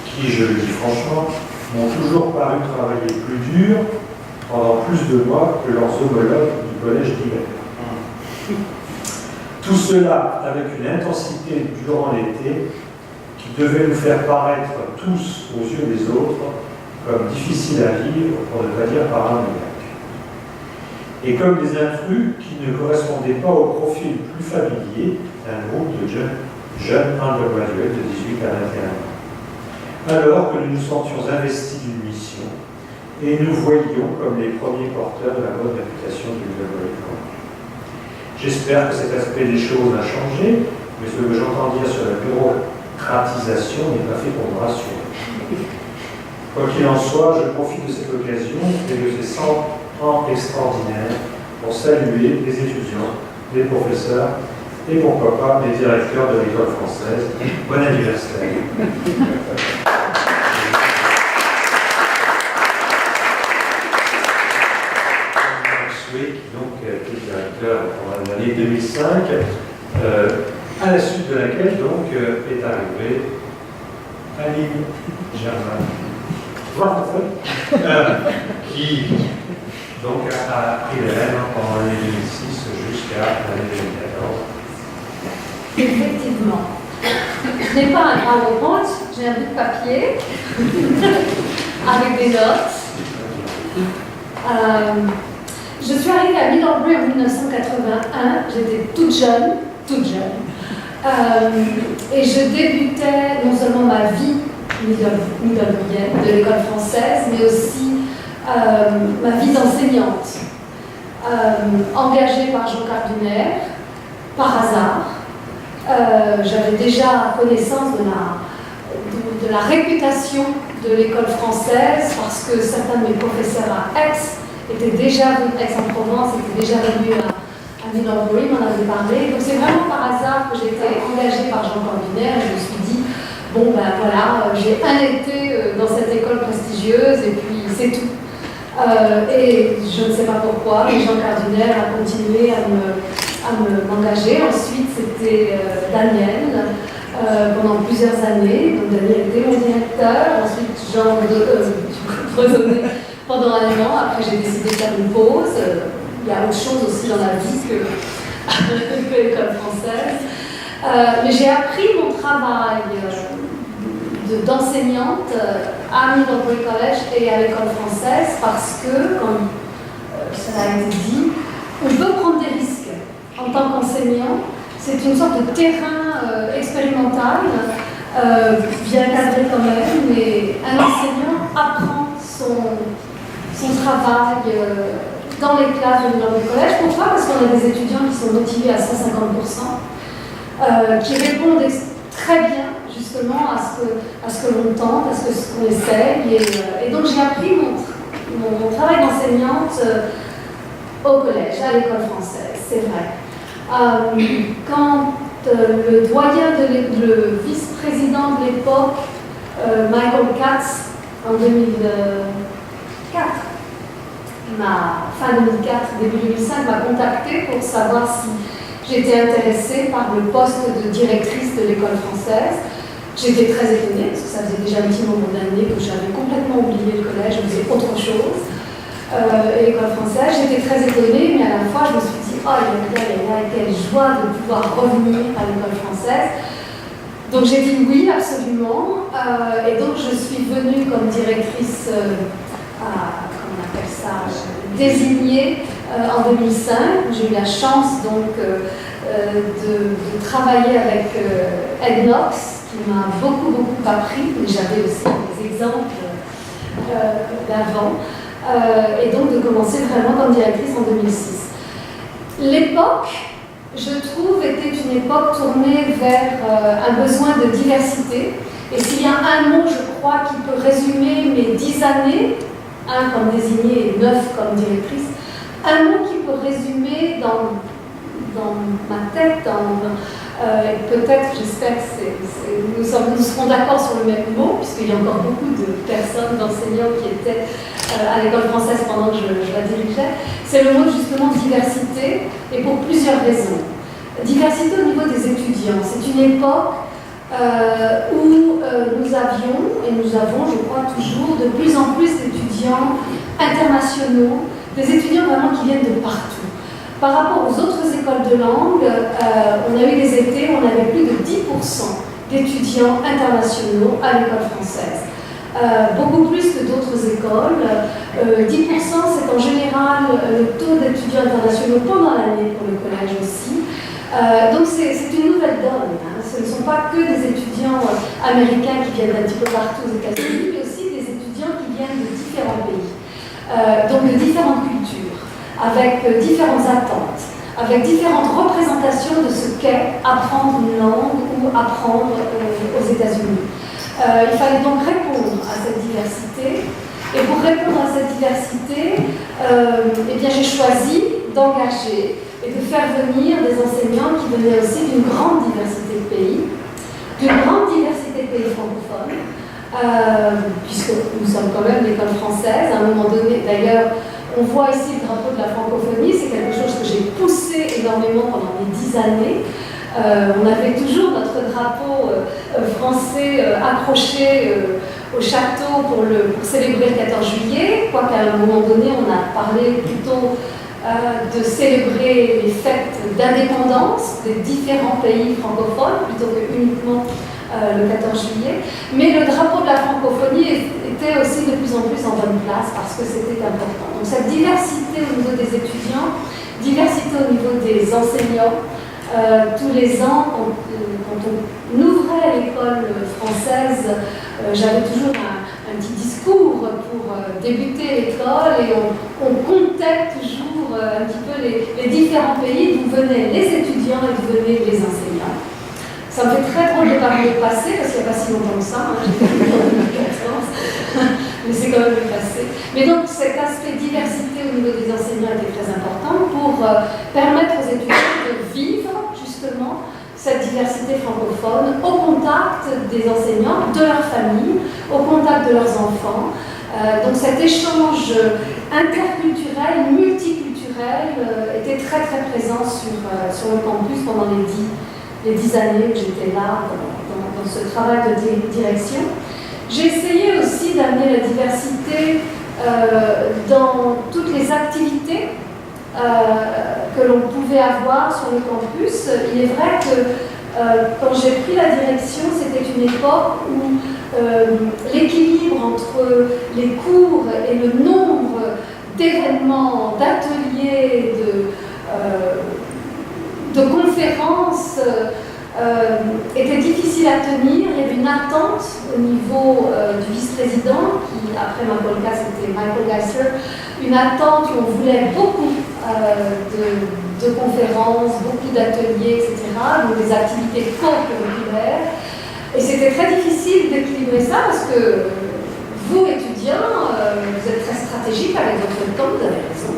qui, je le dis franchement, m'ont toujours paru travailler plus dur pendant plus de mois que leurs homologues du collège d'hiver. Tout cela avec une intensité durant l'été qui devait nous faire paraître tous aux yeux des autres comme difficile à vivre, pour ne pas dire paranoïaque. Et comme des intrus qui ne correspondaient pas au profil plus familier d'un groupe de jeunes undergraduates de 18 à 21 ans. Alors que nous nous sentions investis d'une mission et nous voyions comme les premiers porteurs de la bonne réputation du Nouvelle College. J'espère que cet aspect des choses a changé, mais ce que j'entends dire sur la bureaucratisation n'est pas fait pour me rassurer. Quoi qu'il en soit, je profite de cette occasion et de ces 100 ans extraordinaires pour saluer les étudiants, les professeurs et pourquoi pas les directeurs de l'école française. Bon anniversaire. Qui donc était directeur pendant l'année 2005, à la suite de laquelle donc est arrivé Aline Germain, qui donc a pris les rênes pendant l'année 2006 jusqu'à l'année 2014. Effectivement. Je n'ai pas un PowerPoint, j'ai un bout de papier avec des notes. Je suis arrivée à Middlebury en 1981, j'étais toute jeune, et je débutais non seulement ma vie middleburgienne de l'école française, mais aussi ma vie d'enseignante, engagée par Jean Carduner, par hasard. J'avais déjà connaissance de la réputation de l'école française parce que certains de mes professeurs à Aix étaient déjà venus à Aix-en-Provence, étaient déjà venus à Middlebury, m'en avaient parlé. Donc c'est vraiment par hasard que j'ai été engagée par Jean Carduner et je me suis dit, bon ben voilà, j'ai un été dans cette école prestigieuse et puis c'est tout. Et je ne sais pas pourquoi, mais Jean Carduner a continué à m'engager. Ensuite c'était Daniel pendant plusieurs années. Donc Daniel était mon directeur. Ensuite Jean Bresonnet pendant un an. Après j'ai décidé de faire une pause. Il y a autre chose aussi dans la vie que l'école française. Mais j'ai appris mon travail d'enseignante à Middlebury College et à l'école française parce que, comme cela a été dit, on peut prendre des risques en tant qu'enseignant. C'est une sorte de terrain expérimental, bien cadré quand même, mais un enseignant apprend son travail dans les classes de Middlebury College. Pourquoi ? Parce qu'on a des étudiants qui sont motivés à 150%, qui répondent très bien justement à ce que l'on tente, à ce qu'on essaye. Et donc j'ai appris mon travail d'enseignante au collège, à l'école française, c'est vrai. Quand le doyen, le vice-président de l'époque Michael Katz, en 2004, fin 2004, début 2005, m'a contacté pour savoir si j'étais intéressée par le poste de directrice de l'école française. J'étais très étonnée, parce que ça faisait déjà un petit nombre d'années que j'avais complètement oublié le collège, je faisais autre chose. Et l'école française, j'étais très étonnée, mais à la fois je me suis dit, oh, quelle joie de pouvoir revenir à l'école française. Donc j'ai dit oui, absolument. Et donc je suis venue comme directrice, comment on appelle ça, désignée en 2005. J'ai eu la chance donc de travailler avec Ed Knox, qui m'a beaucoup appris. J'avais aussi des exemples d'avant. Et donc de commencer vraiment comme directrice en 2006. L'époque, je trouve, était une époque tournée vers un besoin de diversité. Et s'il y a un mot, je crois, qui peut résumer mes 10 années, 1 comme désignée et 9 comme directrice, un mot qui peut résumer dans ma tête, peut-être, j'espère que nous serons d'accord sur le même mot, puisqu'il y a encore beaucoup de personnes, d'enseignants qui étaient à l'école française pendant que je la dirigeais, c'est le mot justement diversité, et pour plusieurs raisons. Diversité au niveau des étudiants. C'est une époque où nous avions, et nous avons, je crois toujours, de plus en plus d'étudiants internationaux, des étudiants vraiment qui viennent de partout. Par rapport aux autres écoles de langue, on a eu des étés où on avait plus de 10% d'étudiants internationaux à l'école française. Beaucoup plus que d'autres écoles. 10% c'est en général le taux d'étudiants internationaux pendant l'année pour le collège aussi. Donc c'est une nouvelle donne. Hein. Ce ne sont pas que des étudiants américains qui viennent d'un petit peu partout aux États-Unis, mais aussi des étudiants qui viennent de différents pays, donc de différentes cultures, avec différentes attentes, avec différentes représentations de ce qu'est apprendre une langue ou apprendre aux États-Unis. Il fallait donc répondre à cette diversité. Et pour répondre à cette diversité, eh bien, j'ai choisi d'engager et de faire venir des enseignants qui venaient aussi d'une grande diversité de pays, d'une grande diversité de pays francophones, puisque nous sommes quand même l'école française. À un moment donné, d'ailleurs, on voit ici le drapeau de la francophonie, c'est quelque chose que j'ai poussé énormément pendant les 10 années. On avait toujours notre drapeau français accroché au château pour célébrer le 14 juillet, quoiqu'à un moment donné, on a parlé plutôt de célébrer les fêtes d'indépendance des différents pays francophones, plutôt que uniquement le 14 juillet. Mais le drapeau de la francophonie était aussi de plus en plus en bonne place parce que c'était important. Donc cette diversité au niveau des étudiants, diversité au niveau des enseignants, tous les ans, quand on ouvrait l'école française, j'avais toujours un petit discours pour débuter l'école et on comptait toujours un petit peu les différents pays d'où venaient les étudiants et d'où venaient les enseignants. Ça me fait très drôle de parler au passé, parce qu'il n'y a pas si longtemps que ça, j'étais en 2014, mais c'est quand même le passé. Mais donc cet aspect diversité au niveau des enseignants était très important pour permettre aux étudiants de vivre justement cette diversité francophone au contact des enseignants, de leur famille, au contact de leurs enfants. Donc cet échange interculturel, multiculturel était très très présent sur le campus pendant les 10 années où j'étais là dans ce travail de direction. J'ai essayé aussi d'amener la diversité dans toutes les activités que l'on pouvait avoir sur le campus. Il est vrai que quand j'ai pris la direction, c'était une époque où l'équilibre entre les cours et le nombre d'événements, d'ateliers, de conférences était difficile à tenir. Il y avait une attente au niveau du vice-président, qui après Michael Katz c'était Michael Geisler, une attente où on voulait beaucoup de conférences, beaucoup d'ateliers, etc., donc des activités co-curriculaires. Et c'était très difficile d'équilibrer ça parce que vous, étudiants, vous êtes très stratégiques avec votre temps, vous avez raison.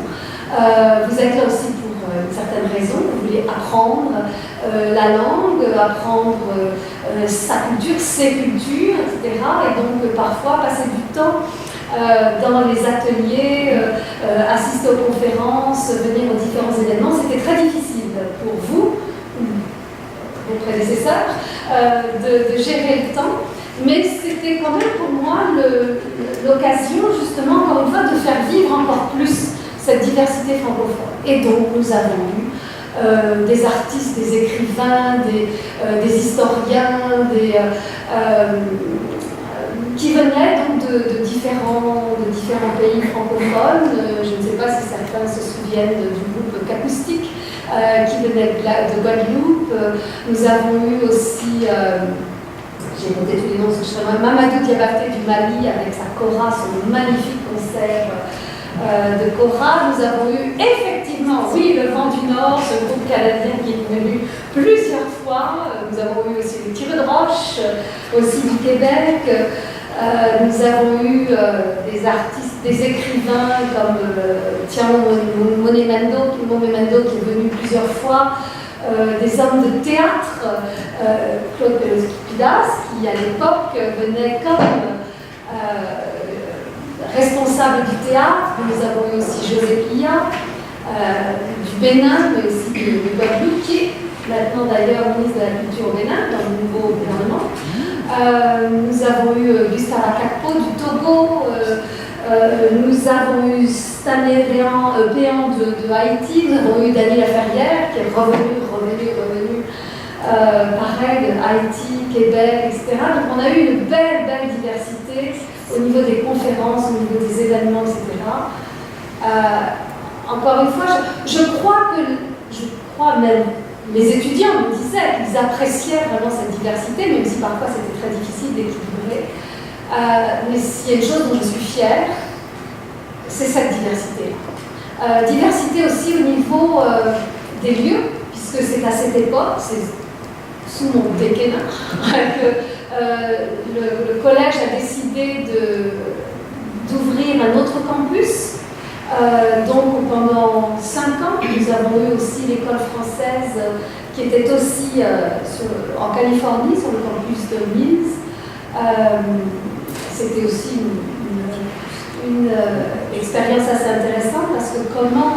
Vous êtes là aussi pour une certaine raison, vous voulez apprendre la langue, apprendre sa culture, ses cultures, etc. Et donc parfois passer du temps dans les ateliers, assister aux conférences, venir aux différents événements, c'était très difficile pour vous, vos prédécesseurs, de gérer le temps. Mais c'était quand même pour moi l'occasion, justement, encore une fois, de faire vivre encore plus cette diversité francophone. Et donc, nous avons eu des artistes, des écrivains, des historiens, qui venaient donc de différents pays francophones. Je ne sais pas si certains se souviennent du groupe Cacoustique, qui venait de Guadeloupe. Nous avons eu aussi... j'ai noté tous les noms, parce que je sais, Mamadou Diabaté du Mali avec sa kora, son magnifique concert de kora. Nous avons eu effectivement, oui, le Vent du Nord, ce groupe canadien qui est venu plusieurs fois. Nous avons eu aussi le Tireux de Roche, aussi du Québec. Nous avons eu des artistes, des écrivains comme Momemendo qui est venu plusieurs fois. Des hommes de théâtre, Claude Pelloski-Pidas, qui à l'époque venait comme responsable du théâtre. Nous avons eu aussi José Pilla, du Bénin, mais aussi du Guadeloupe, qui est maintenant d'ailleurs ministre de la Culture au Bénin, dans le nouveau gouvernement. Nous avons eu Gustave Akakpo du Togo. Nous avons eu Stanley Péan de Haïti, nous avons eu Daniel Laferrière qui est revenu, pareil, de Haïti, Québec, etc. Donc on a eu une belle diversité au niveau des conférences, au niveau des événements, etc. Encore une fois, je crois même, les étudiants me disaient qu'ils appréciaient vraiment cette diversité, même si parfois c'était très difficile d'équilibrer. Mais s'il y a une chose dont je suis fière, c'est cette diversité. Diversité aussi au niveau des lieux, puisque c'est à cette époque, c'est sous mon déquénat, que le collège a décidé d'ouvrir un autre campus. Donc pendant 5 ans, nous avons eu aussi l'école française qui était aussi en Californie, sur le campus de Mills. C'était aussi une expérience assez intéressante parce que comment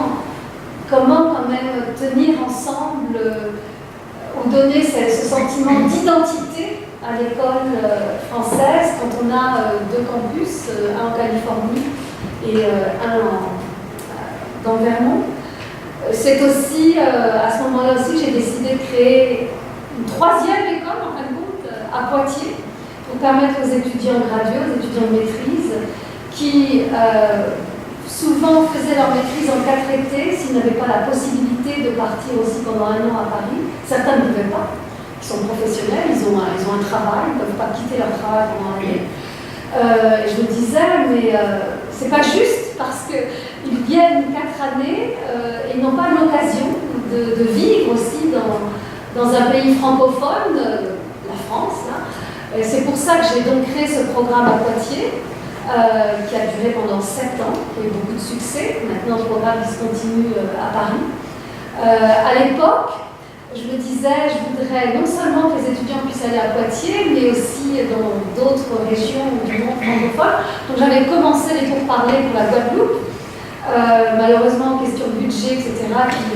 quand même tenir ensemble ou donner ce sentiment d'identité à l'école française quand on a 2 campus, un en Californie et un dans Vermont. C'est aussi, à ce moment-là aussi, j'ai décidé de créer une 3e école, en fin de compte, à Poitiers, pour permettre aux étudiants gradués, aux étudiants de maîtrise, qui souvent faisaient leur maîtrise en 4 étés, s'ils n'avaient pas la possibilité de partir aussi pendant 1 an à Paris. Certains ne pouvaient pas, ils sont professionnels, ils ont un travail, ils ne peuvent pas quitter leur travail pendant l'année. Et je me disais, mais c'est pas juste parce qu'ils viennent 4 années et n'ont pas l'occasion de vivre aussi dans un pays francophone, la France. Là. C'est pour ça que j'ai donc créé ce programme à Poitiers, qui a duré pendant 7 ans, qui a eu beaucoup de succès. Maintenant, le programme qui se continue à Paris. À l'époque, je me disais, je voudrais non seulement que les étudiants puissent aller à Poitiers, mais aussi dans d'autres régions du monde francophone. Donc j'avais commencé les pourparlers pour la Guadeloupe. Malheureusement, question de budget, etc., qui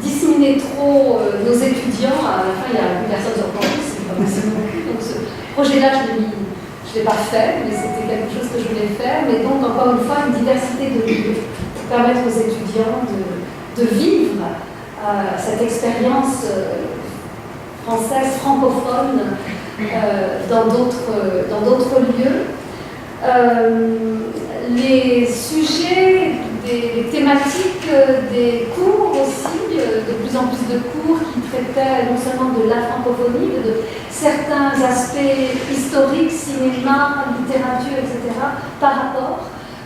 disséminait trop nos étudiants. À la fin, il n'y a plus personne sur le campus, c'est pas possible non plus. Donc ce projet-là, je ne l'ai pas fait, mais c'était quelque chose que je voulais faire. Mais donc, encore une fois, une diversité de lieux pour permettre aux étudiants de vivre cette expérience française, francophone, dans d'autres lieux. Les sujets, les thématiques des cours aussi, de plus en plus de cours qui traitaient non seulement de la francophonie, mais de certains aspects historiques, cinéma, littérature, etc., par rapport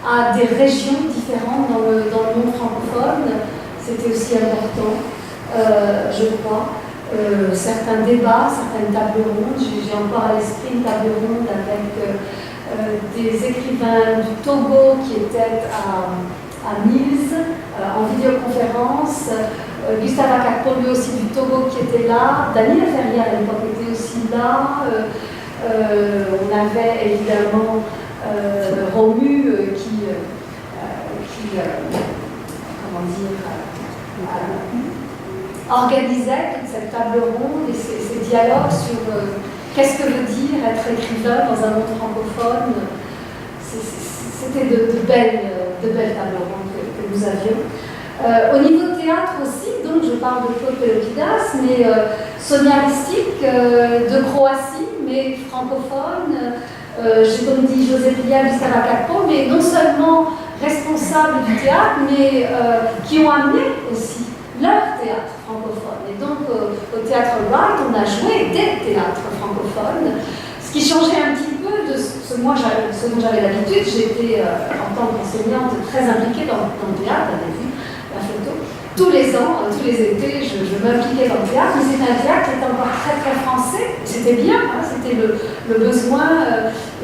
à des régions différentes dans le monde francophone. C'était aussi important, je crois. Certains débats, certaines tables rondes. J'ai encore à l'esprit une table ronde avec des écrivains du Togo qui étaient à Mills en vidéoconférence. Gustave Akakpo, lui aussi du Togo, qui était là. Daniel Laferrière à l'époque était aussi aussi là. On avait évidemment Romu qui comment dire, organisait toute cette table ronde et ces dialogues sur qu'est-ce que veut dire être écrivain dans un monde francophone. C'était de belles tables rondes que nous avions. Au niveau théâtre aussi, donc je parle de Claude Pelopidas, mais Sonia Ristic de Croatie, mais francophone. J'ai donc dit José Pilla, Gustave Acappo, mais non seulement responsables du théâtre, mais qui ont amené aussi leur théâtre francophone. Et donc au théâtre Wright, on a joué des théâtres francophones, ce qui changeait un petit peu de ce dont j'avais l'habitude. J'étais en tant qu'enseignante très impliquée dans le théâtre, vous avez vu la photo. Tous les ans, tous les étés, je m'impliquais dans le théâtre, mais c'était un théâtre qui était encore très très français. C'était bien, hein, c'était le besoin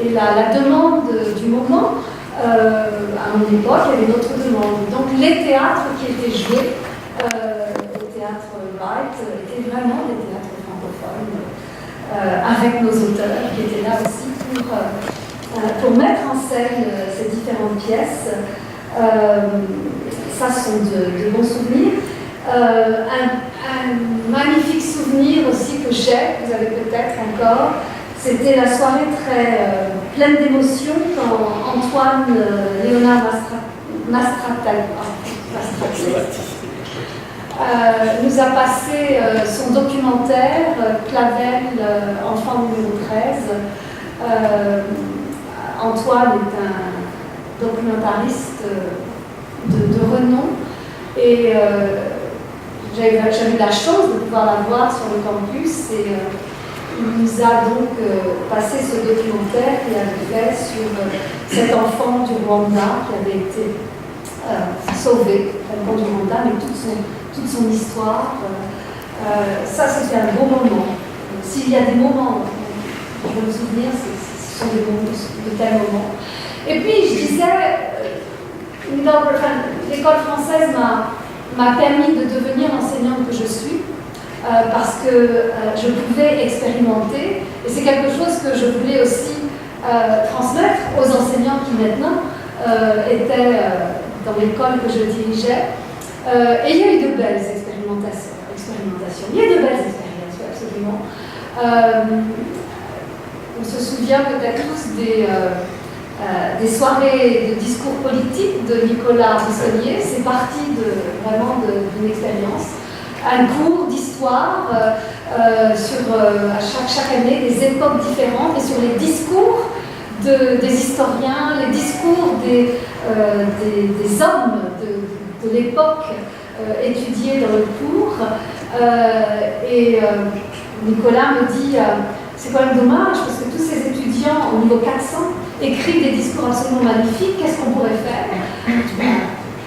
et la demande du moment. À mon époque, il y avait une autre demande. Donc les théâtres qui étaient joués au théâtre Wright étaient vraiment des théâtres francophones, avec nos auteurs qui étaient là aussi pour mettre en scène ces différentes pièces. Ça sont de bons souvenirs. Un magnifique souvenir aussi que j'ai, vous avez peut-être encore, c'était la soirée très pleine d'émotions quand Antoine Léonard Mastratel nous a passé son documentaire Clavel, enfant numéro 13. Antoine est un documentariste de renom et j'avais eu la chance de pouvoir la voir sur le campus et il nous a donc passé ce documentaire qu'il avait fait sur cet enfant du Rwanda qui avait été sauvé, l'enfant du Rwanda, mais toute son histoire. Ça, c'était un beau moment. S'il y a des moments, je veux me souvenir, ce sont des moments, de tels moments. Et puis, je disais, l'école française m'a permis de devenir l'enseignante que je suis, parce que je pouvais expérimenter, et c'est quelque chose que je voulais aussi transmettre aux enseignants qui maintenant étaient dans l'école que je dirigeais. Et il y a eu de belles expérimentations. Il y a de belles expériences, absolument. On se souvient peut-être tous des soirées de discours politique de Nicolas Mussonnier. C'est parti vraiment d'une expérience. Un cours d'histoire sur chaque année des époques différentes et sur les discours des historiens, les discours des hommes de l'époque étudiés dans le cours. Nicolas me dit c'est quand même dommage parce que tous ces étudiants au niveau 400 écrivent des discours absolument magnifiques, qu'est-ce qu'on pourrait faire?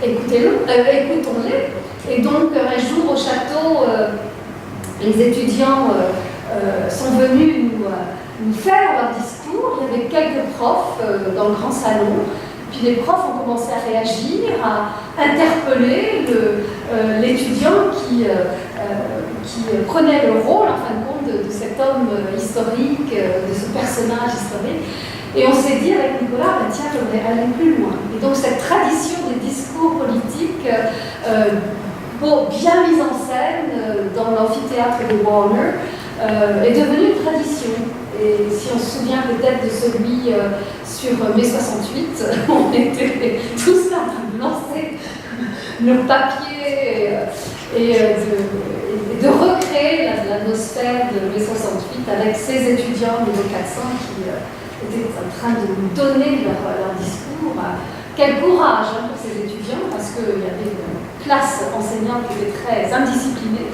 Écoutons-les. Et donc un jour au château, les étudiants sont venus nous faire leur discours. Il y avait quelques profs dans le grand salon. Puis les profs ont commencé à réagir, à interpeller l'étudiant qui prenait le rôle, en fin de compte, de cet homme historique, de ce personnage historique. Et on s'est dit avec Nicolas, tiens, j'aimerais aller plus loin. Et donc cette tradition des discours politiques, bien mise en scène dans l'amphithéâtre de Warner, est devenue une tradition. Et si on se souvient peut-être de celui sur mai 68, on était tous là de lancer nos papiers et de recréer l'atmosphère de mai 68 avec ces étudiants niveau 400 qui étaient en train de nous donner leur discours. Quel courage pour ces étudiants, parce qu'il y avait une classe enseignante qui était très indisciplinée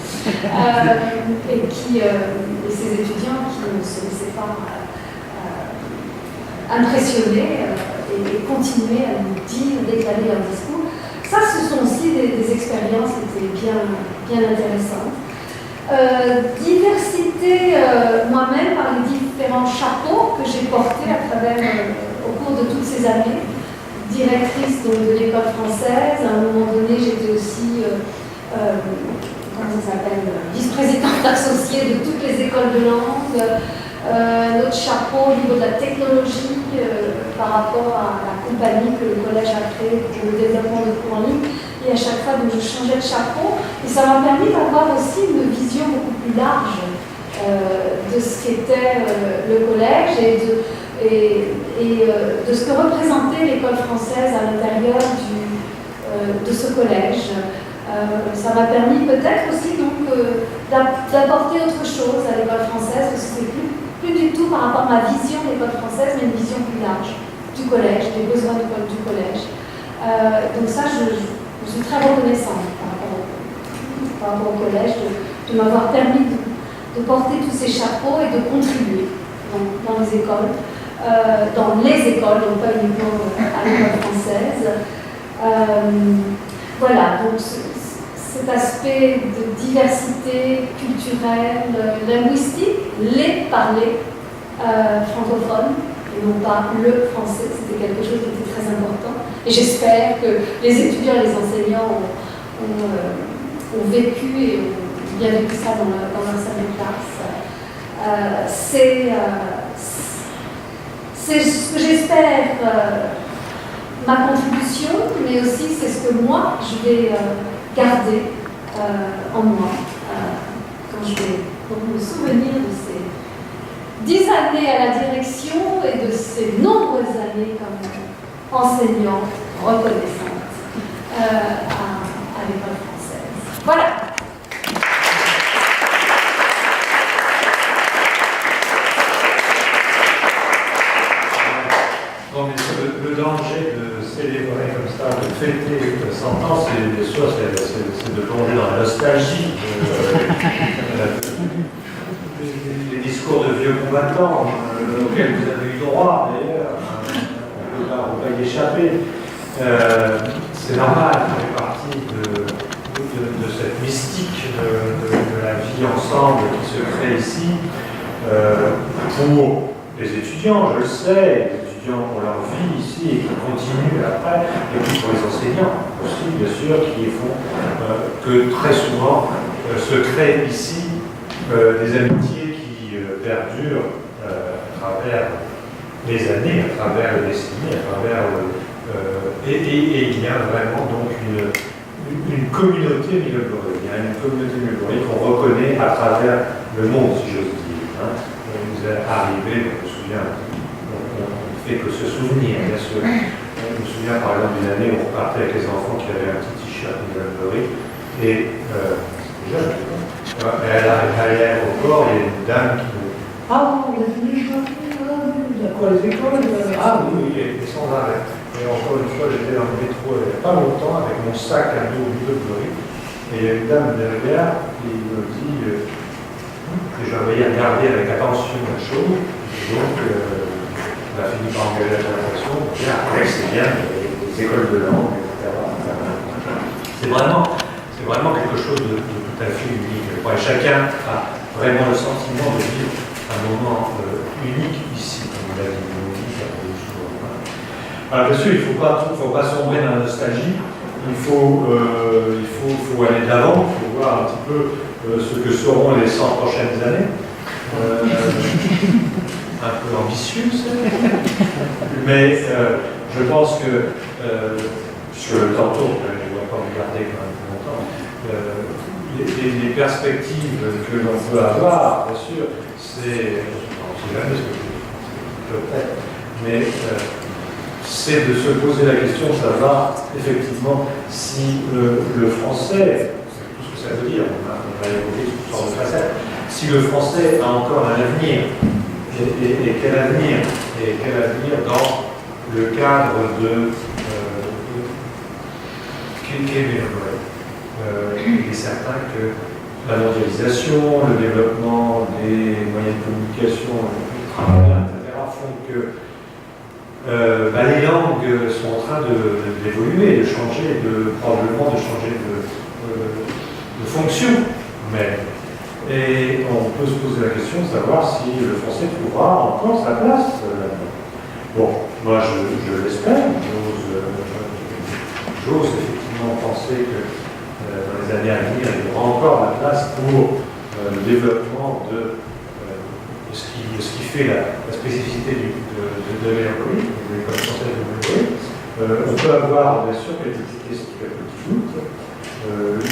et ces étudiants qui ne se laissaient pas impressionner et continuaient à nous dire, déclamer leur discours. Ça, ce sont aussi des expériences qui étaient bien intéressantes. Diversité, moi-même, par les différents chapeaux que j'ai portés à travers, au cours de toutes ces années. Directrice de l'école française. À un moment donné, j'étais aussi, comment ça s'appelle, vice-présidente associé de toutes les écoles de langue, notre chapeau au niveau de la technologie par rapport à la compagnie que le collège a créée pour le développement de cours en ligne. Et à chaque fois, donc, je changeais de chapeau. Et ça m'a permis d'avoir aussi une vision beaucoup plus large de ce qu'était le collège et de ce que représentait l'école française à l'intérieur de ce collège. Ça m'a permis peut-être aussi donc d'apporter autre chose à l'école française, parce que c'est plus du tout par rapport à ma vision de l'école française, mais une vision plus large du collège, des besoins du collège. Donc ça, je suis très reconnaissante par rapport au collège de m'avoir permis de porter tous ces chapeaux et de contribuer dans les écoles, donc pas uniquement à l'école française. Voilà, donc cet aspect de diversité culturelle, linguistique, les parler francophones, et non pas le français, c'était quelque chose qui était très important. Et j'espère que les étudiants et les enseignants ont vécu et ont bien vécu ça dans leur salle de classe. C'est ce que j'espère ma contribution, mais aussi c'est ce que moi je vais garder en moi quand je vais me souvenir de ces 10 années à la direction et de ces nombreuses années comme enseignante reconnaissante à l'école française. Voilà. Non, mais le danger de célébrer comme ça, de fêter 100 ans, c'est de plonger dans la nostalgie. Les discours de vieux combattants auxquels vous avez eu droit, d'ailleurs, on ne peut pas y échapper. C'est normal, ça fait partie de cette mystique de la vie ensemble qui se crée ici. Pour les étudiants, je le sais, les étudiants ont leur vie ici et qui continuent après, et puis pour les enseignants aussi, bien sûr, qui font que très souvent se créent ici des amitiés qui perdurent à travers les années, à travers les décennies, à travers et il y a vraiment donc une communauté Millebreuil. Il y a une communauté Millebreuil qu'on reconnaît à travers le monde, si j'ose dire. Il nous est arrivé, je me souviens, on fait que se souvenir, bien sûr. Je me souviens par exemple d'une année où on repartait avec les enfants qui avaient un petit t-shirt Millebreuil, et c'était jeune, et à l'aéroport, il y a une dame qui me dit « Ah, vous êtes venu à quoi les écoles ?» Ah oui, et sans arrêt. Et encore une fois, j'étais dans le métro il n'y a pas longtemps avec mon sac à dos Millebreuil, et il y a une dame derrière qui me dit que je vais regarder avec attention la chose. Et donc, on a fini par engager la conversation. Après, c'est bien, les écoles de langue, etc. C'est vraiment quelque chose de tout à fait unique. Et chacun a vraiment le sentiment de vivre un moment unique ici, comme l'a dit. Alors bien sûr, il ne faut pas sombrer dans la nostalgie, il faut aller de l'avant, il faut voir un petit peu ce que seront les 100 prochaines années. Un peu ambitieux, mais je pense que sur le temps tour, je ne vais pas vous garder quand même plus longtemps, les perspectives que l'on peut avoir, bien sûr, c'est, on ne sait jamais ce que peut-être, mais c'est de se poser la question de savoir effectivement si le français, c'est tout ce que ça veut dire, on a évoqué sous forme de facette, si le français a encore un avenir, et quel avenir, dans le cadre de il est certain que la mondialisation, le développement des moyens de communication, le travail, etc., font que les langues sont en train d'évoluer, de changer, probablement de changer de fonction même. Et on peut se poser la question de savoir si le français trouvera encore sa place là-dedans. Bon, moi je l'espère, j'ose effectivement penser que dans les années à venir, il y aura encore la place pour le développement de ce qui fait la spécificité de l'école, de l'école française de Montpellier. On peut avoir bien sûr quelques petits doutes.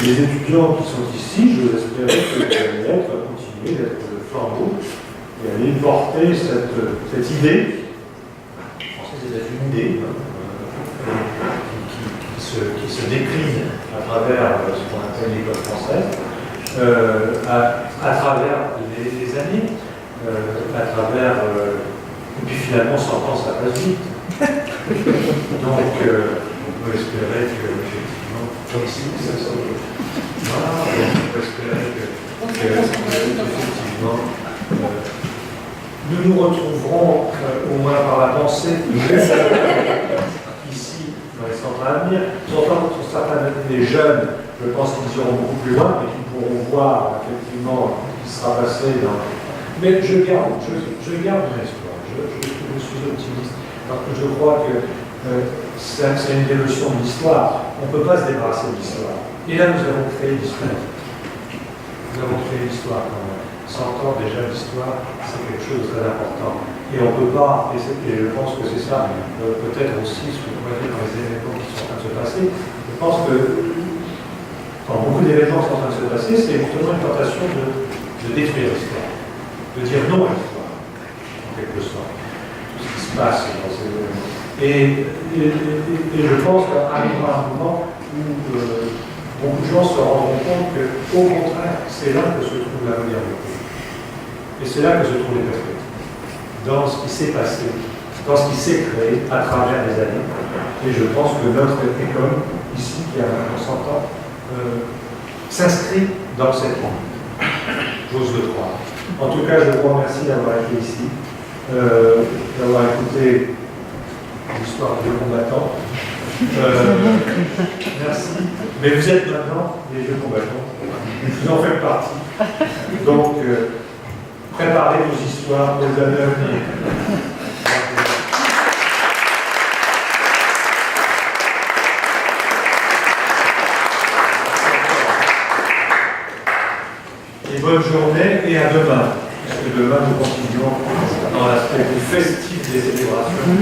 Les étudiants qui sont ici, je espérais que vous allez continuer d'être le flambeau et aller porter cette idée. C'est une idée qui se décline à travers ce qu'on appelle l'école française, à travers les années, à travers. Et puis finalement, 100 ans, ça passe vite. Donc, on peut espérer que, effectivement, comme si ça se. Voilà, on peut espérer que effectivement, nous nous retrouverons au moins par la pensée ici dans les centres à venir. Sur certains des jeunes, je pense qu'ils iront beaucoup plus loin et qu'ils pourront voir effectivement ce qui sera passé dans. Mais je garde mon espoir. Je suis optimiste parce que je crois que c'est une des leçons de l'histoire. On ne peut pas se débarrasser de l'histoire. Et là, nous avons créé l'histoire. Nous avons créé l'histoire quand même. 100 ans déjà, l'histoire, c'est quelque chose de très important. Et on ne peut pas, et je pense que c'est ça, peut-être aussi ce qu'on voit dans les événements qui sont en train de se passer. Je pense que quand beaucoup d'événements sont en train de se passer, c'est justement une tentation de détruire l'histoire, de dire non à l'histoire, en quelque sorte, tout ce qui se passe dans ces événements. Et je pense qu'arrivera un moment où beaucoup de gens se rendront compte qu'au contraire, c'est là que se trouve la modernité. Et c'est là que se trouvent les perspectives. Dans ce qui s'est passé, dans ce qui s'est créé à travers les années. Et je pense que notre école, ici, qui a maintenant 100 ans, s'inscrit dans cette ligne. J'ose le croire. En tout cas, je vous remercie d'avoir été ici, d'avoir écouté l'histoire des combattants. Merci. Mais vous êtes maintenant des vieux combattants. Vous en faites partie. Donc, préparez vos histoires pour les années à venir. Et bonne journée et à demain. Parce que demain, nous continuons dans l'aspect plus festif des célébrations.